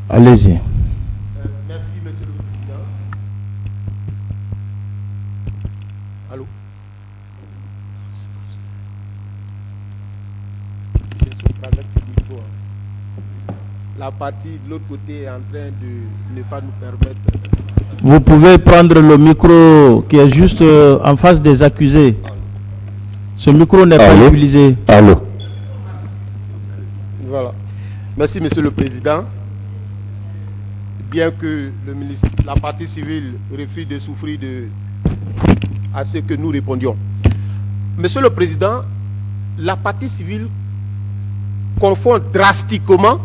Allez-y. Merci, Monsieur le Président. Allô? La partie de l'autre côté est en train de ne pas nous permettre. Vous pouvez prendre le micro qui est juste en face des accusés. Ce micro n'est pas utilisé. Allô. Voilà. Merci, Monsieur le Président. Bien que la partie civile refuse de souffrir à ce que nous répondions. Monsieur le Président, la partie civile confond drastiquement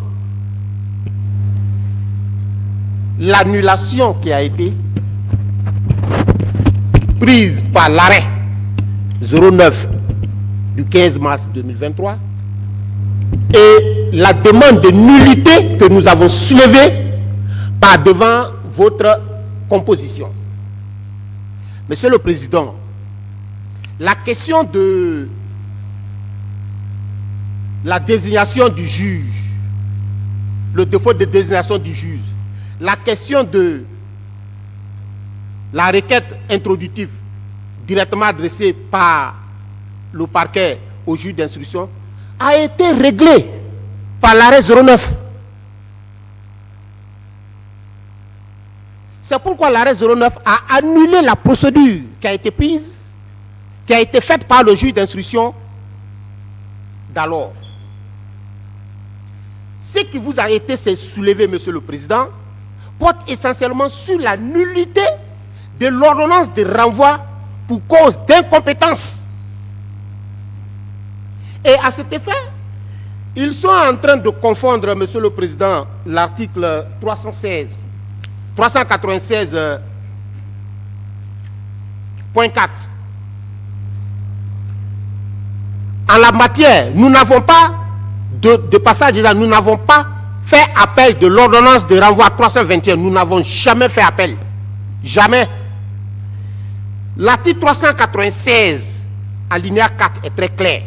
l'annulation qui a été prise par l'arrêt 09 du 15 mars 2023 et la demande de nullité que nous avons soulevée par devant votre composition. Monsieur le Président, la question de la désignation du juge, le défaut de désignation du juge, la question de la requête introductive directement adressée par le parquet au juge d'instruction a été réglée par l'arrêt 09. C'est pourquoi l'arrêt 09 a annulé la procédure qui a été prise, qui a été faite par le juge d'instruction d'alors. Ce qui vous a été soulevé, Monsieur le Président, porte essentiellement sur la nullité de l'ordonnance de renvoi pour cause d'incompétence. Et à cet effet, ils sont en train de confondre, Monsieur le Président, l'article 396.4. En la matière, nous n'avons pas de passage déjà, nous n'avons pas fait appel de l'ordonnance de renvoi 321. Nous n'avons jamais fait appel. Jamais. L'article 396, alinéa 4, est très clair.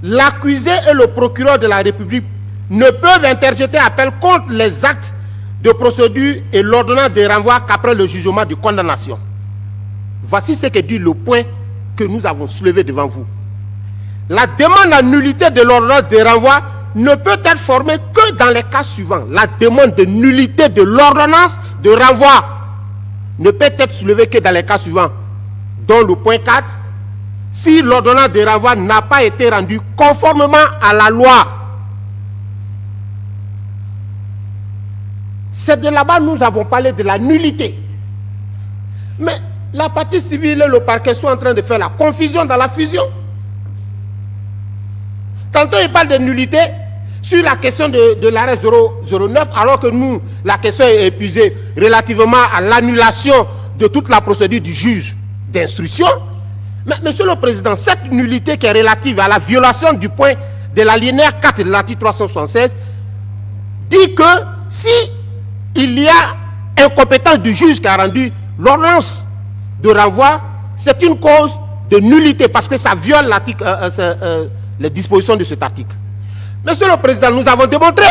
L'accusé et le procureur de la République ne peuvent interjeter appel contre les actes de procédure et l'ordonnance de renvoi qu'après le jugement de condamnation. Voici ce que dit le point que nous avons soulevé devant vous. La demande en nullité de l'ordonnance de renvoi ne peut être formée que dans les cas suivants. La demande de nullité de l'ordonnance de renvoi ne peut être soulevée que dans les cas suivants, dont le point 4, si l'ordonnance de renvoi n'a pas été rendue conformément à la loi. C'est de là-bas que nous avons parlé de la nullité. Mais la partie civile et le parquet sont en train de faire la confusion dans la fusion. Quand on parle de nullité, sur la question de l'arrêt 009, alors que nous, la question est épuisée relativement à l'annulation de toute la procédure du juge d'instruction. Mais, Monsieur le Président, cette nullité qui est relative à la violation du point de l'alinéa 4 de l'article 376 dit que si il y a incompétence du juge qui a rendu l'ordonnance de renvoi, c'est une cause de nullité parce que ça viole l'article, les dispositions de cet article. Monsieur le Président, nous avons démontré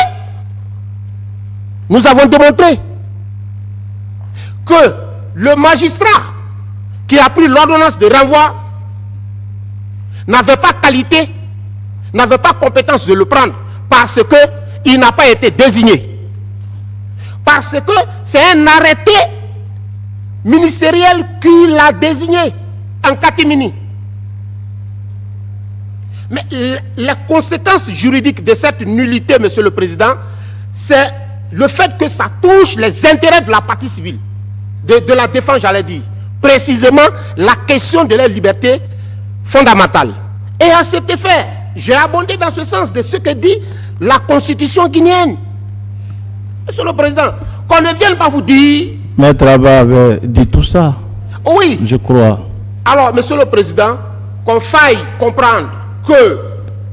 que le magistrat qui a pris l'ordonnance de renvoi n'avait pas qualité, n'avait pas compétence de le prendre parce qu'il n'a pas été désigné. Parce que c'est un arrêté ministériel qui l'a désigné en catimini. Mais les conséquences juridiques de cette nullité, Monsieur le Président, c'est le fait que ça touche les intérêts de la partie civile, de la défense, j'allais dire. Précisément la question de la liberté fondamentale. Et à cet effet, j'ai abondé dans ce sens de ce que dit la Constitution guinéenne. Monsieur le Président, qu'on ne vienne pas vous dire... Maître Abba avait dit tout ça. Oui. Je crois. Alors, Monsieur le Président, qu'on faille comprendre que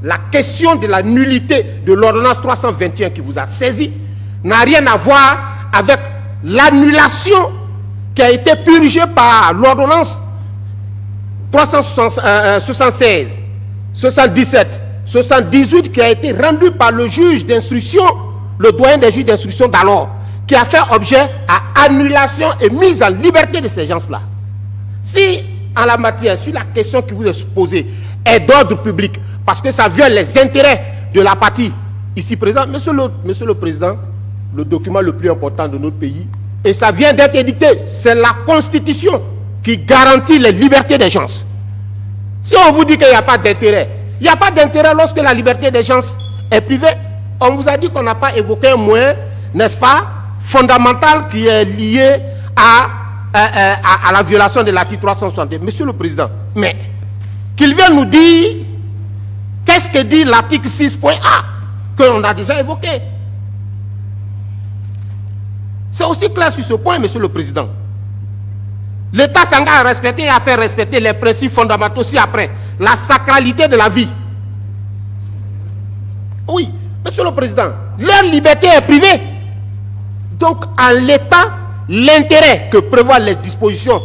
la question de la nullité de l'ordonnance 321 qui vous a saisi n'a rien à voir avec l'annulation qui a été purgée par l'ordonnance 376, 77, 78 qui a été rendue par le juge d'instruction, le doyen des juges d'instruction d'alors, qui a fait objet à annulation et mise en liberté de ces gens-là. Si en la matière, sur la question qui vous est posée, est d'ordre public, parce que ça viole les intérêts de la partie ici présente, Monsieur le Président, le document le plus important de notre pays, et ça vient d'être édicté, c'est la Constitution qui garantit les libertés des gens. Si on vous dit qu'il n'y a pas d'intérêt, il n'y a pas d'intérêt lorsque la liberté des gens est privée. On vous a dit qu'on n'a pas évoqué un moyen, n'est-ce pas, fondamental qui est lié à la violation de l'article 362. Monsieur le Président, mais qu'il vienne nous dire qu'est-ce que dit l'article 6.A qu'on a déjà évoqué. C'est aussi clair sur ce point, Monsieur le Président. L'État s'engage à respecter et à faire respecter les principes fondamentaux ci-après. La sacralité de la vie. Oui, Monsieur le Président, leur liberté est privée. Donc, en l'État, l'intérêt que prévoient les dispositions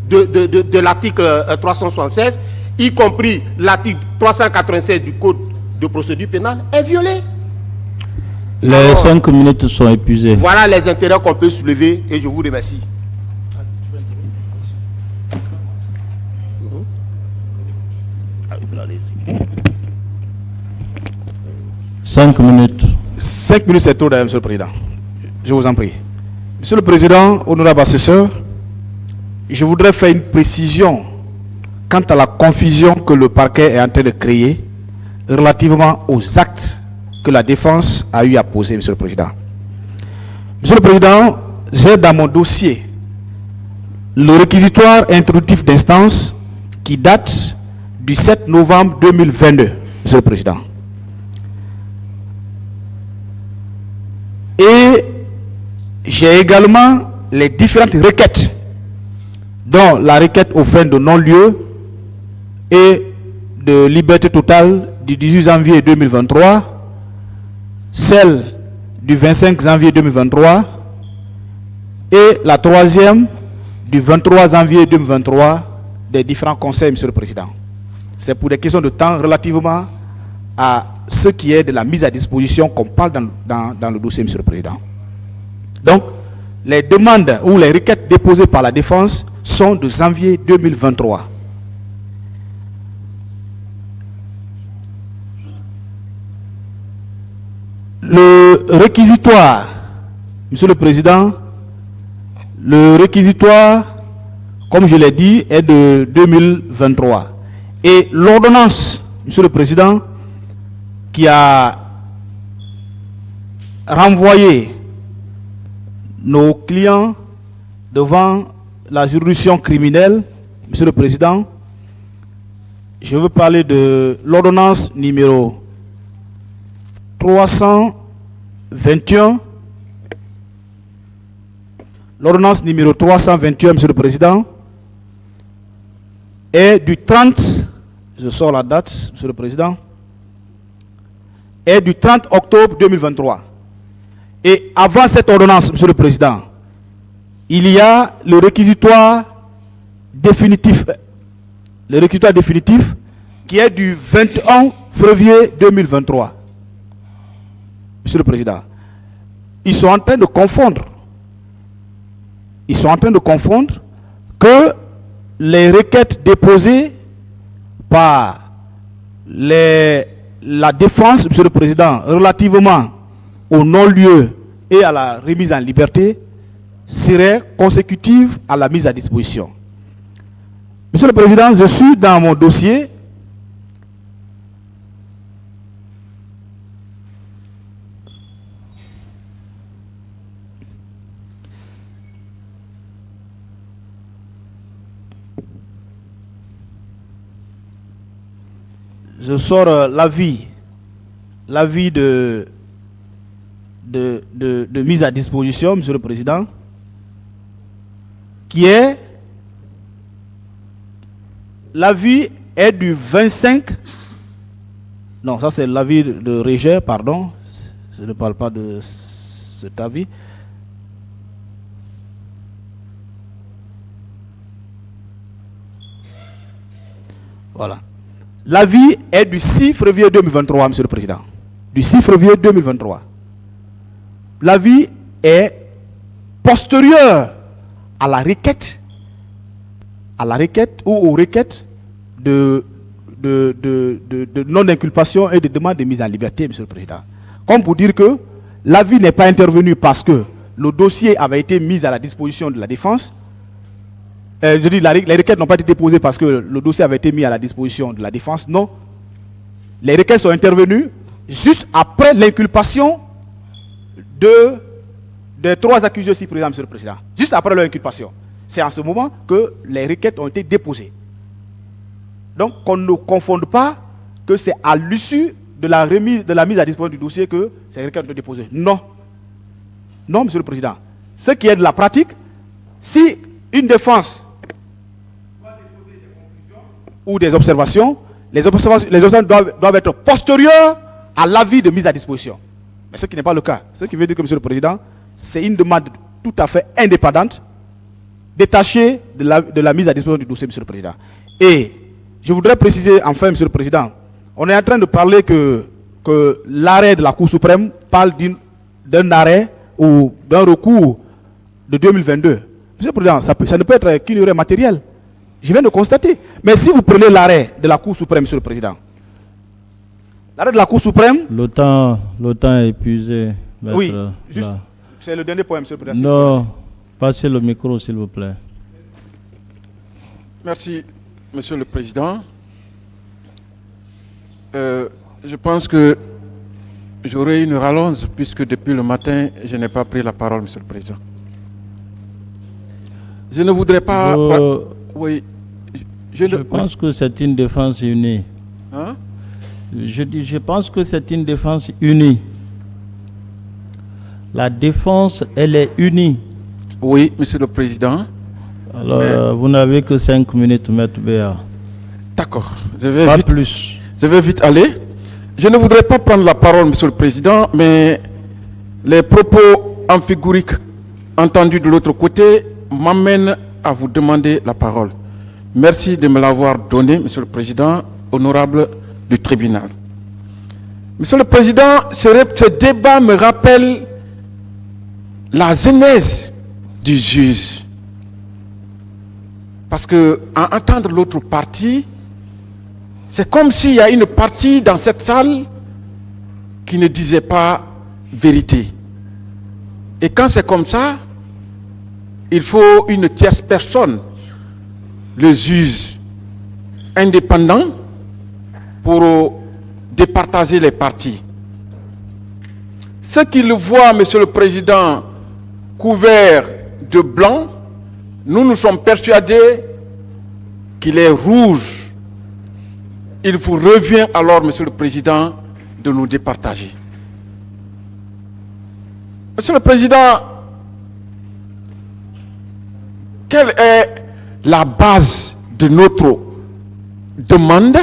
de l'article 376, y compris l'article 396 du Code de procédure pénale, est violé. Les 5 minutes sont épuisées. Voilà les intérêts qu'on peut soulever et je vous remercie. Cinq minutes. 5 minutes, c'est trop, Monsieur le Président. Je vous en prie. Monsieur le Président, honorable assesseur, je voudrais faire une précision quant à la confusion que le parquet est en train de créer relativement aux actes que la défense a eu à poser, Monsieur le Président. Monsieur le Président, j'ai dans mon dossier le réquisitoire introductif d'instance qui date du 7 novembre 2022, Monsieur le Président. Et j'ai également les différentes requêtes, dont la requête aux fins de non-lieu et de liberté totale du 18 janvier 2023, celle du 25 janvier 2023 et la troisième du 23 janvier 2023 des différents conseils, Monsieur le Président. C'est pour des questions de temps relativement à ce qui est de la mise à disposition qu'on parle dans le dossier, Monsieur le Président. Donc, les demandes ou les requêtes déposées par la défense sont de janvier 2023. Le réquisitoire, Monsieur le Président, le réquisitoire, comme je l'ai dit, est de 2023. Et l'ordonnance, Monsieur le Président, qui a renvoyé nos clients devant la juridiction criminelle, Monsieur le Président, je veux parler de l'ordonnance numéro 321. L'ordonnance numéro 321, Monsieur le Président, est du 30, je sors la date, Monsieur le Président, est du 30 octobre 2023. Et avant cette ordonnance, Monsieur le Président, il y a le réquisitoire définitif. Le réquisitoire définitif qui est du 21 février 2023. Monsieur le Président, ils sont en train de confondre. Ils sont en train de confondre que les requêtes déposées par la défense, Monsieur le Président, relativement au non-lieu et à la remise en liberté, seraient consécutives à la mise à disposition. Monsieur le Président, je suis dans mon dossier. Je sors l'avis de mise à disposition, Monsieur le Président, qui est l'avis est du 25. Non, ça c'est l'avis de rejet, pardon. Je ne parle pas de cet avis. Voilà. L'avis est du 6 février 2023, Monsieur le Président. Du 6 février 2023. L'avis est postérieur à la requête ou aux requêtes de non-inculpation et de demande de mise en liberté, Monsieur le Président. Comme pour dire que l'avis n'est pas intervenu parce que le dossier avait été mis à la disposition de la défense. Je dis, les requêtes n'ont pas été déposées parce que le dossier avait été mis à la disposition de la défense. Non. Les requêtes sont intervenues juste après l'inculpation des trois accusés ci présents, Monsieur le Président. Juste après leur inculpation. C'est en ce moment que les requêtes ont été déposées. Donc, qu'on ne confonde pas que c'est à l'issue de la mise à disposition du dossier que ces requêtes ont été déposées. Non. Non, Monsieur le Président. Ce qui est de la pratique, si une défense ou des observations, les observations doivent être postérieures à l'avis de mise à disposition. Mais ce qui n'est pas le cas. Ce qui veut dire que, Monsieur le Président, c'est une demande tout à fait indépendante, détachée de la mise à disposition du dossier, Monsieur le Président. Et je voudrais préciser enfin, Monsieur le Président, on est en train de parler que l'arrêt de la Cour suprême parle d'un arrêt ou d'un recours de 2022. Monsieur le Président, ça ne peut être qu'une erreur matérielle. Je viens de constater. Mais si vous prenez l'arrêt de la Cour suprême, Monsieur le Président, l'arrêt de la Cour suprême... Le temps est épuisé. Maître, oui, juste, c'est le dernier point, Monsieur le Président. Non, passez le micro, s'il vous plaît. Merci, Monsieur le Président. Je pense que j'aurai une rallonge puisque depuis le matin, je n'ai pas pris la parole, Monsieur le Président. Je ne voudrais pas... Oui. Je pense que c'est une défense unie. Hein? Je pense que c'est une défense unie. La défense, elle est unie. Oui, Monsieur le Président. Alors, vous n'avez que 5 minutes, Maître Béa. D'accord. Pas plus. Je vais vite aller. Je ne voudrais pas prendre la parole, Monsieur le Président, mais les propos amphigoriques entendus de l'autre côté m'amènent à vous demander la parole. Merci de me l'avoir donné, Monsieur le Président, honorable du tribunal. Monsieur le Président, ce débat me rappelle la genèse du juge. Parce que, à entendre l'autre partie, c'est comme s'il y a une partie dans cette salle qui ne disait pas vérité. Et quand c'est comme ça, il faut une tierce personne, le juge indépendant, pour départager les parties. Ceux qui le voient, Monsieur le Président, couvert de blanc, nous sommes persuadés qu'il est rouge. Il vous revient alors, Monsieur le Président, de nous départager. Monsieur le Président, quelle est la base de notre demande?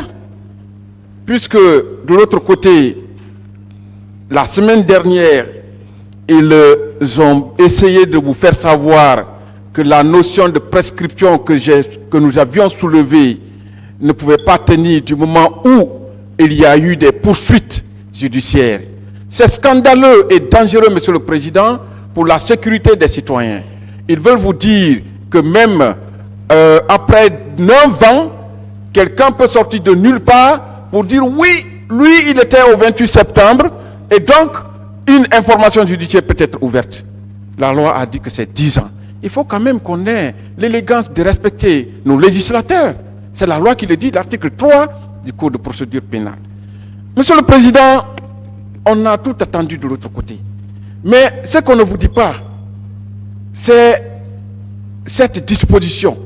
Puisque de l'autre côté, la semaine dernière, ils ont essayé de vous faire savoir que la notion de prescription que nous avions soulevée ne pouvait pas tenir du moment où il y a eu des poursuites judiciaires. C'est scandaleux et dangereux, Monsieur le Président, pour la sécurité des citoyens. Ils veulent vous dire que même après 9 ans, quelqu'un peut sortir de nulle part pour dire oui, lui, il était au 28 septembre, et donc une information judiciaire peut être ouverte. La loi a dit que c'est 10 ans. Il faut quand même qu'on ait l'élégance de respecter nos législateurs. C'est la loi qui le dit, l'article 3 du Code de procédure pénale. Monsieur le Président, on a tout attendu de l'autre côté. Mais ce qu'on ne vous dit pas, c'est cette disposition.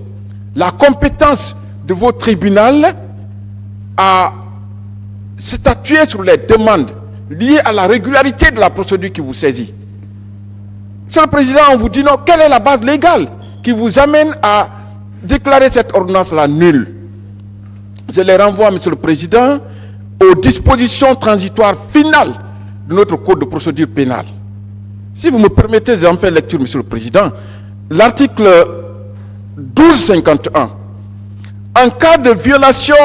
La compétence de vos tribunaux à statuer sur les demandes liées à la régularité de la procédure qui vous saisit. Monsieur le Président, on vous dit non, quelle est la base légale qui vous amène à déclarer cette ordonnance-là nulle? Je les renvoie, Monsieur le Président, aux dispositions transitoires finales de notre Code de procédure pénale. Si vous me permettez, j'en fais lecture, Monsieur le Président. L'article 1251. En cas de violation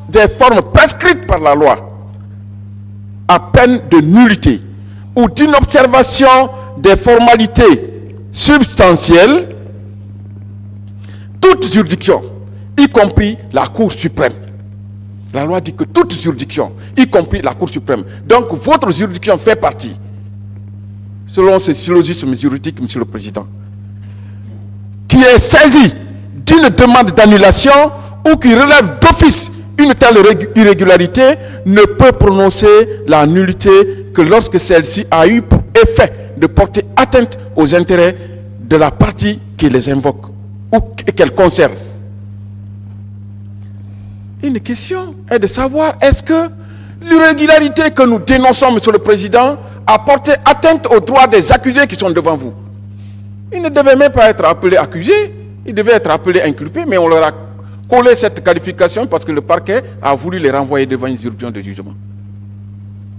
des formes prescrites par la loi, à peine de nullité ou d'inobservation des formalités substantielles, toute juridiction, y compris la Cour suprême. La loi dit que toute juridiction, y compris la Cour suprême. Donc votre juridiction fait partie, selon ce syllogisme juridique, Monsieur le Président, qui est saisie d'une demande d'annulation ou qui relève d'office une telle irrégularité, ne peut prononcer la nullité que lorsque celle-ci a eu pour effet de porter atteinte aux intérêts de la partie qui les invoque ou qu'elle concerne. Une question est de savoir, est-ce que l'irrégularité que nous dénonçons, Monsieur le Président, a porté atteinte aux droits des accusés qui sont devant vous? Ils ne devaient même pas être appelés accusés, ils devaient être appelés inculpés, mais on leur a collé cette qualification parce que le parquet a voulu les renvoyer devant une juridiction de jugement.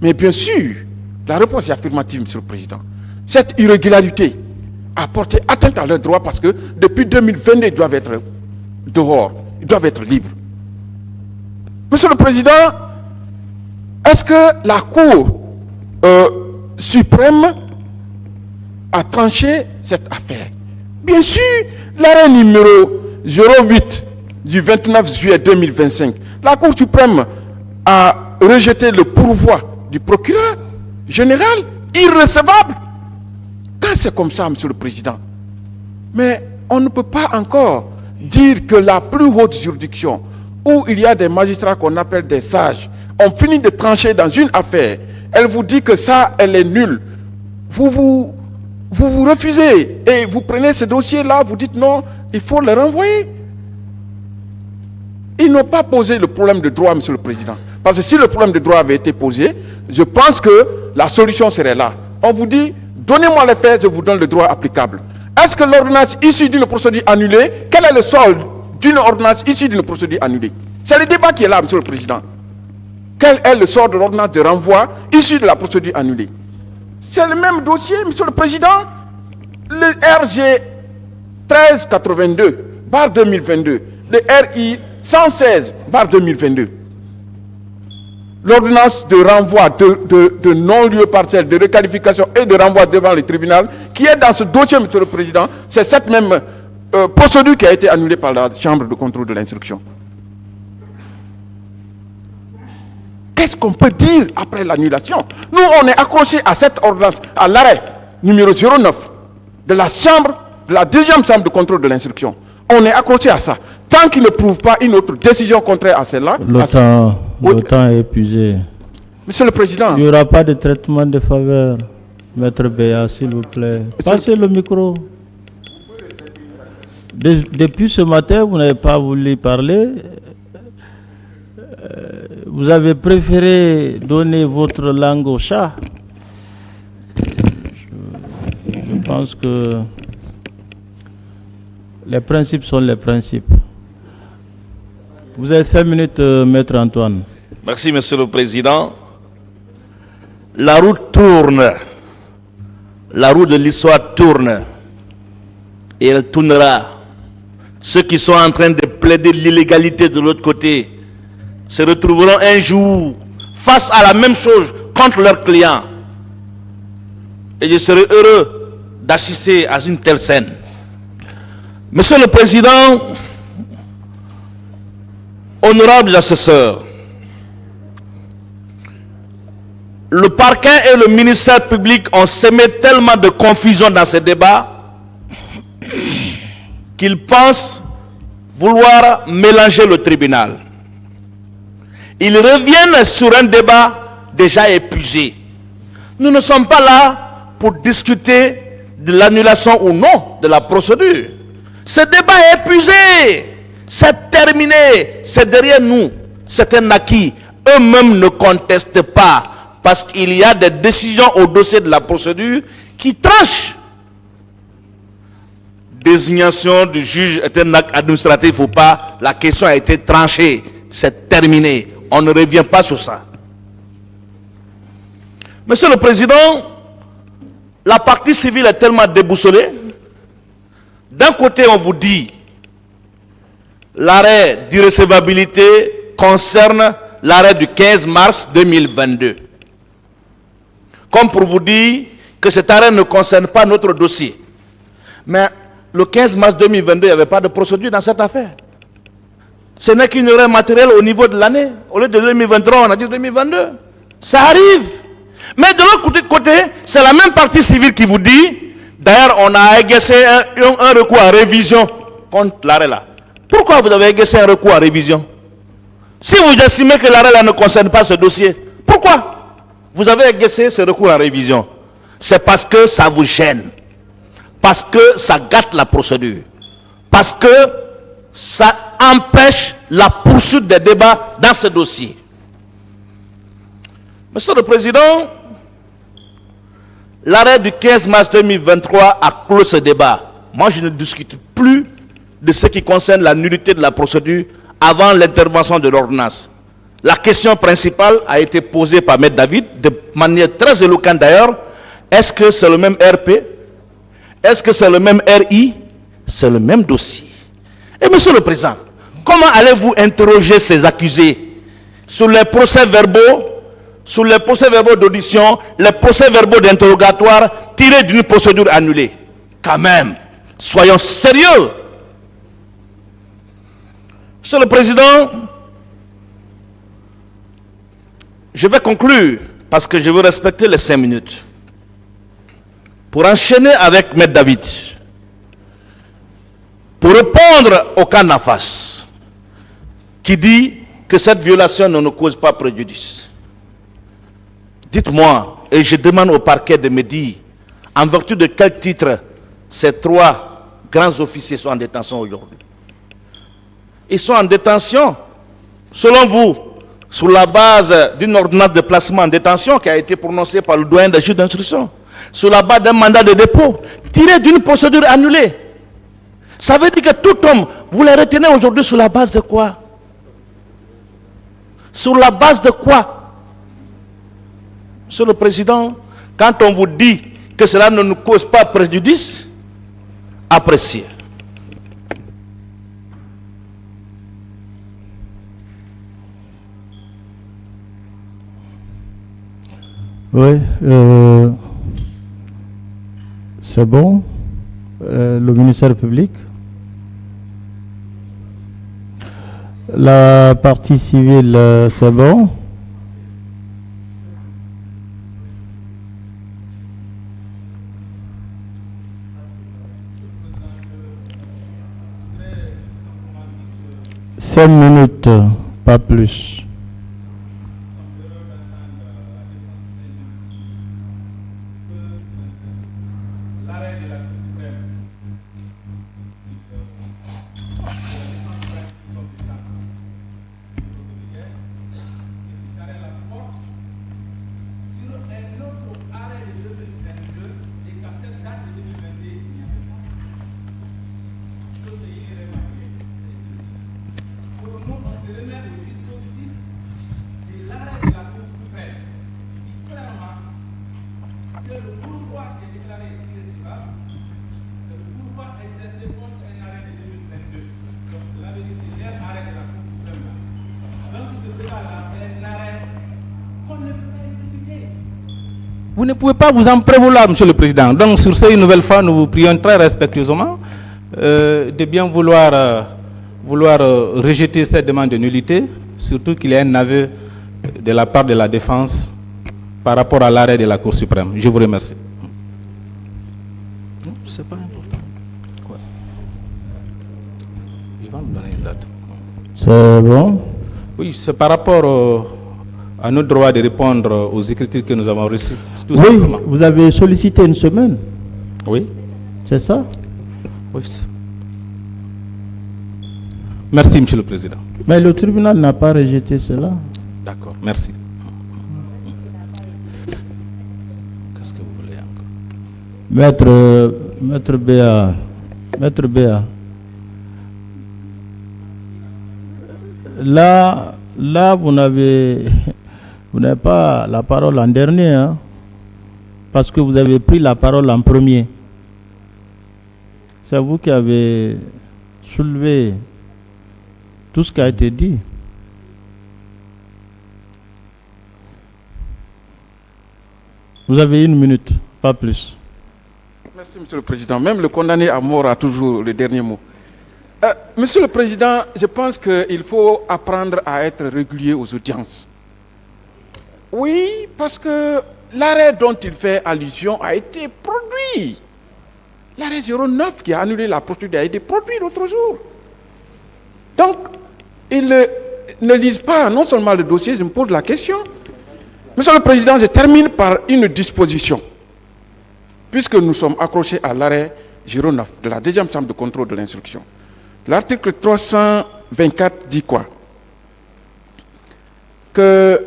Mais bien sûr, la réponse est affirmative, Monsieur le Président. Cette irrégularité a porté atteinte à leurs droits parce que depuis 2022, ils doivent être dehors, ils doivent être libres. Monsieur le Président, est-ce que la Cour suprême a tranché cette affaire? Bien sûr, l'arrêt numéro 08 du 29 juillet 2025, la Cour suprême a rejeté le pourvoi du procureur général, irrecevable. Quand c'est comme ça, Monsieur le Président, mais on ne peut pas encore dire que la plus haute juridiction où il y a des magistrats qu'on appelle des sages, ont fini de trancher dans une affaire, elle vous dit que ça, elle est nulle. Vous refusez et vous prenez ce dossier-là, vous dites non, il faut le renvoyer. Ils n'ont pas posé le problème de droit, Monsieur le Président. Parce que si le problème de droit avait été posé, je pense que la solution serait là. On vous dit, donnez-moi les faits, je vous donne le droit applicable. Est-ce que l'ordonnance issue d'une procédure annulée, quel est le solde d'une ordonnance issue d'une procédure annulée? C'est le débat qui est là, Monsieur le Président. Quel est le sort de l'ordonnance de renvoi issue de la procédure annulée? C'est le même dossier, Monsieur le Président. Le RG 1382/2022, le RI 116/2022. L'ordonnance de renvoi de non-lieu partiel, de requalification et de renvoi devant le tribunal, qui est dans ce dossier, Monsieur le Président, c'est cette même procédure qui a été annulée par la Chambre de contrôle de l'instruction. Qu'est-ce qu'on peut dire après l'annulation? Nous, on est accrochés à cette ordonnance, à l'arrêt numéro 09 de la Chambre, de la deuxième Chambre de contrôle de l'instruction. On est accroché à ça. Tant qu'il ne prouve pas une autre décision contraire à celle-là... Le temps est épuisé. Monsieur le Président... Il n'y aura pas de traitement de faveur. Maître Béa, s'il vous plaît. Passez le micro. Depuis ce matin, vous n'avez pas voulu parler. Vous avez préféré donner votre langue au chat. Je pense que les principes sont les principes. Vous avez 5 minutes, Maître Antoine. Merci, Monsieur le Président. La roue tourne. La roue de l'histoire tourne. Et elle tournera. Ceux qui sont en train de plaider l'illégalité de l'autre côté se retrouveront un jour face à la même chose contre leurs clients. Et je serai heureux d'assister à une telle scène. Monsieur le Président, honorables assesseurs, le parquet et le ministère public ont semé tellement de confusion dans ces débats qu'ils pensent vouloir mélanger le tribunal. Ils reviennent sur un débat déjà épuisé. Nous ne sommes pas là pour discuter de l'annulation ou non de la procédure. Ce débat est épuisé. C'est terminé. C'est derrière nous. C'est un acquis. Eux-mêmes ne contestent pas parce qu'il y a des décisions au dossier de la procédure qui tranchent. Désignation du juge est un acte administratif ou pas. La question a été tranchée. C'est terminé. On ne revient pas sur ça. Monsieur le Président, la partie civile est tellement déboussolée. D'un côté, on vous dit l'arrêt d'irrecevabilité concerne l'arrêt du 15 mars 2022. Comme pour vous dire que cet arrêt ne concerne pas notre dossier. Mais le 15 mars 2022, il n'y avait pas de procédure dans cette affaire. Ce n'est qu'une erreur matérielle au niveau de l'année. Au lieu de 2023, on a dit 2022. Ça arrive. Mais de l'autre côté, c'est la même partie civile qui vous dit, d'ailleurs, on a exercé un recours à révision contre l'arrêt là. Pourquoi vous avez exercé un recours à révision? Si vous estimez que l'arrêt là ne concerne pas ce dossier, pourquoi vous avez exercé ce recours à révision? C'est parce que ça vous gêne. Parce que ça gâte la procédure. Parce que ça empêche la poursuite des débats dans ce dossier. Monsieur le Président, l'arrêt du 15 mars 2023 a clos ce débat. Moi, je ne discute plus de ce qui concerne la nullité de la procédure avant l'intervention de l'ordonnance. La question principale a été posée par Maître David, de manière très éloquente d'ailleurs. Est-ce que c'est le même RP? Est-ce que c'est le même RI? C'est le même dossier. Et Monsieur le Président, comment allez-vous interroger ces accusés sur les procès-verbaux, sur les procès-verbaux d'audition, les procès-verbaux d'interrogatoire tirés d'une procédure annulée? Quand même, soyons sérieux. Monsieur le Président, je vais conclure parce que je veux respecter les 5 minutes. Pour enchaîner avec Maître David, pour répondre au cas d'en face, qui dit que cette violation ne nous cause pas préjudice. Dites-moi, et je demande au parquet de me dire, en vertu de quel titre ces 3 grands officiers sont en détention aujourd'hui? Ils sont en détention, selon vous, sur la base d'une ordonnance de placement en détention qui a été prononcée par le doyen des juges d'instruction, sur la base d'un mandat de dépôt, tiré d'une procédure annulée. Ça veut dire que tout homme, vous les retenez aujourd'hui sur la base de quoi? Sur la base de quoi? Monsieur le Président, quand on vous dit que cela ne nous cause pas préjudice, appréciez. Oui, c'est bon. Le ministère public. La partie civile, c'est bon. Cinq minutes, pas plus. Vous ne pouvez pas vous en prévaloir, Monsieur le Président. Donc, sur ce, une nouvelle fois, nous vous prions très respectueusement de bien vouloir rejeter cette demande de nullité, surtout qu'il y a un aveu de la part de la défense par rapport à l'arrêt de la Cour suprême. Je vous remercie. C'est pas important. Quoi? Il va nous donner une date. C'est bon? Oui, c'est par rapport à notre droit de répondre aux écritures que nous avons reçues. Oui, simplement. Vous avez sollicité une semaine. Oui. C'est ça? Oui. Merci, Monsieur le Président. Mais le tribunal n'a pas rejeté cela. D'accord, merci. Qu'est-ce que vous voulez encore? Maître Béa. Maître Béa. Là, vous n'avez pas la parole en dernier, hein, parce que vous avez pris la parole en premier. C'est vous qui avez soulevé tout ce qui a été dit. Vous avez 1 minute, pas plus. Merci, Monsieur le Président. Même le condamné à mort a toujours le dernier mot. Monsieur le Président, je pense qu'il faut apprendre à être régulier aux audiences. Oui, parce que l'arrêt dont il fait allusion a été produit. L'arrêt 09 qui a annulé la procédure a été produit l'autre jour. Donc, ils ne lisent pas non seulement le dossier, je me pose la question. Monsieur le Président, je termine par une disposition. Puisque nous sommes accrochés à l'arrêt 09 de la deuxième chambre de contrôle de l'instruction. L'article 324 dit quoi? Que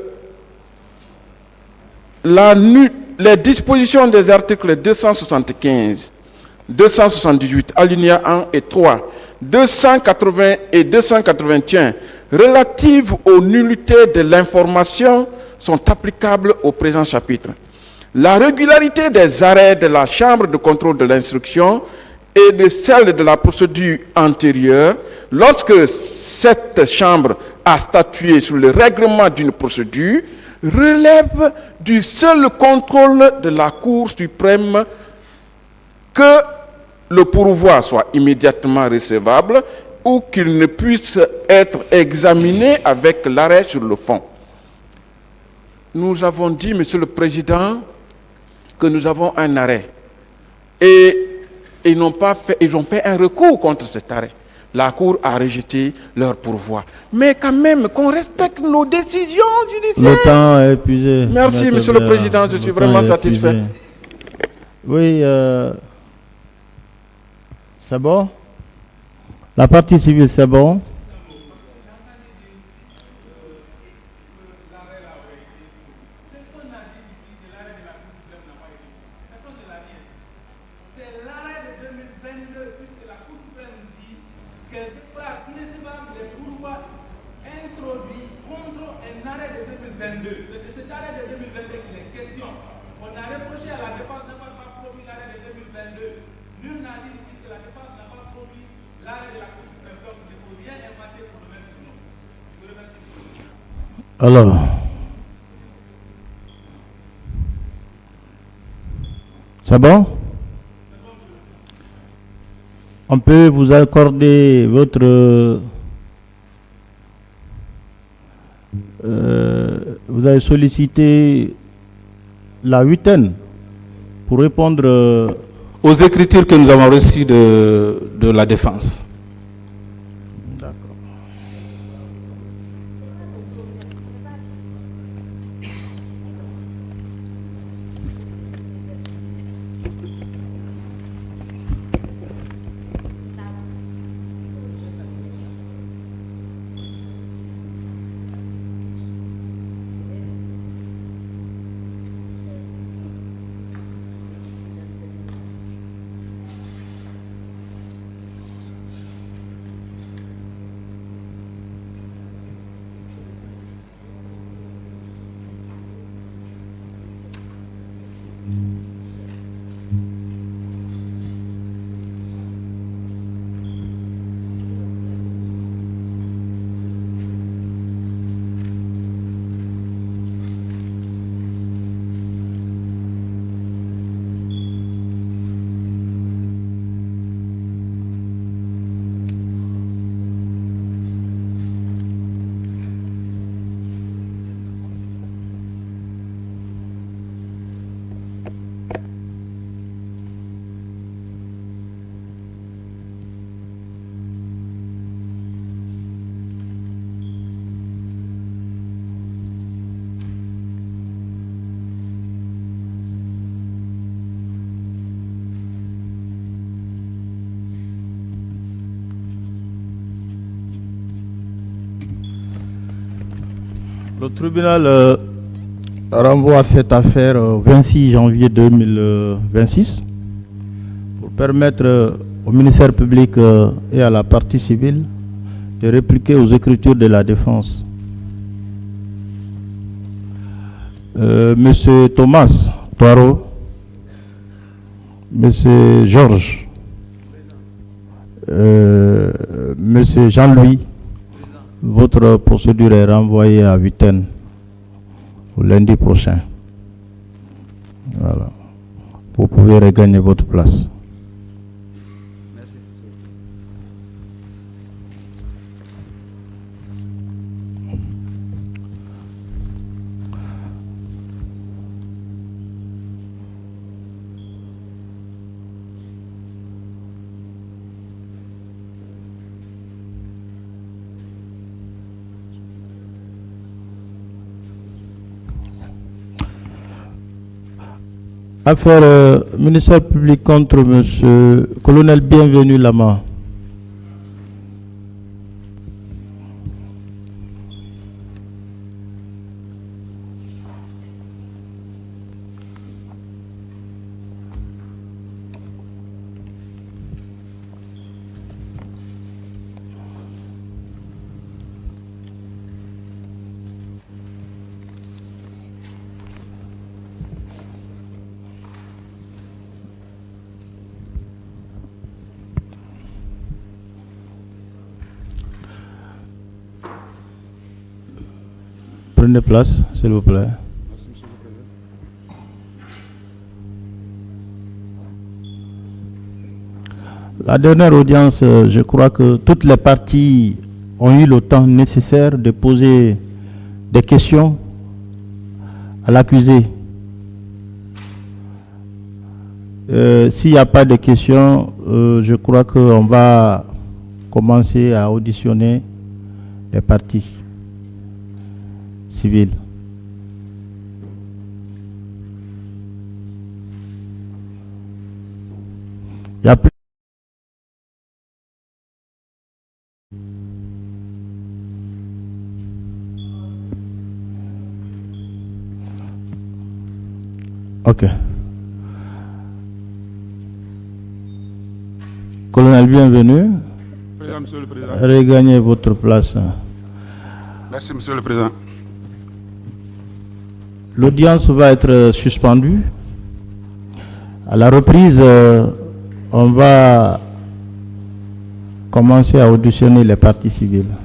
les dispositions des articles 275, 278, alinéa 1 et 3, 280 et 281 relatives aux nullités de l'information sont applicables au présent chapitre. La régularité des arrêts de la Chambre de contrôle de l'instruction et de celle de la procédure antérieure, lorsque cette Chambre a statué sur le règlement d'une procédure, relève du seul contrôle de la Cour suprême que le pourvoi soit immédiatement recevable ou qu'il ne puisse être examiné avec l'arrêt sur le fond. Nous avons dit, Monsieur le Président, que nous avons un arrêt. Et ils ont fait un recours contre cet arrêt. la Cour a rejeté leur pourvoi. Mais quand même, qu'on respecte nos décisions judiciaires. Le temps est épuisé. Merci, Monsieur le Président, je suis vraiment satisfait. Oui, c'est bon? La partie civile, c'est bon? Alors, c'est bon? On peut vous accorder votre... vous avez sollicité la huitaine pour répondre aux écritures que nous avons reçues de la défense. Le tribunal renvoie cette affaire au 26 janvier 2026 pour permettre au ministère public et à la partie civile de répliquer aux écritures de la défense. Monsieur Thomas Toiro, Monsieur Georges, Monsieur Jean-Louis, votre procédure est renvoyée à Vitaine au lundi prochain. Voilà. Vous pouvez regagner votre place. Merci. Affaire ministère public contre monsieur colonel Bienvenu Lama. Prenez place, s'il vous plaît. Merci, monsieur le président. La dernière audience, je crois que toutes les parties ont eu le temps nécessaire de poser des questions à l'accusé. S'il n'y a pas de questions, je crois qu'on va commencer à auditionner les parties civiles. Il y a plus. Ok. Colonel, bienvenue. Président, Monsieur le Président. Regagnez votre place. Merci, Monsieur le Président. L'audience va être suspendue. À la reprise, on va commencer à auditionner les parties civiles.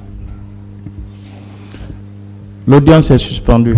L'audience est suspendue.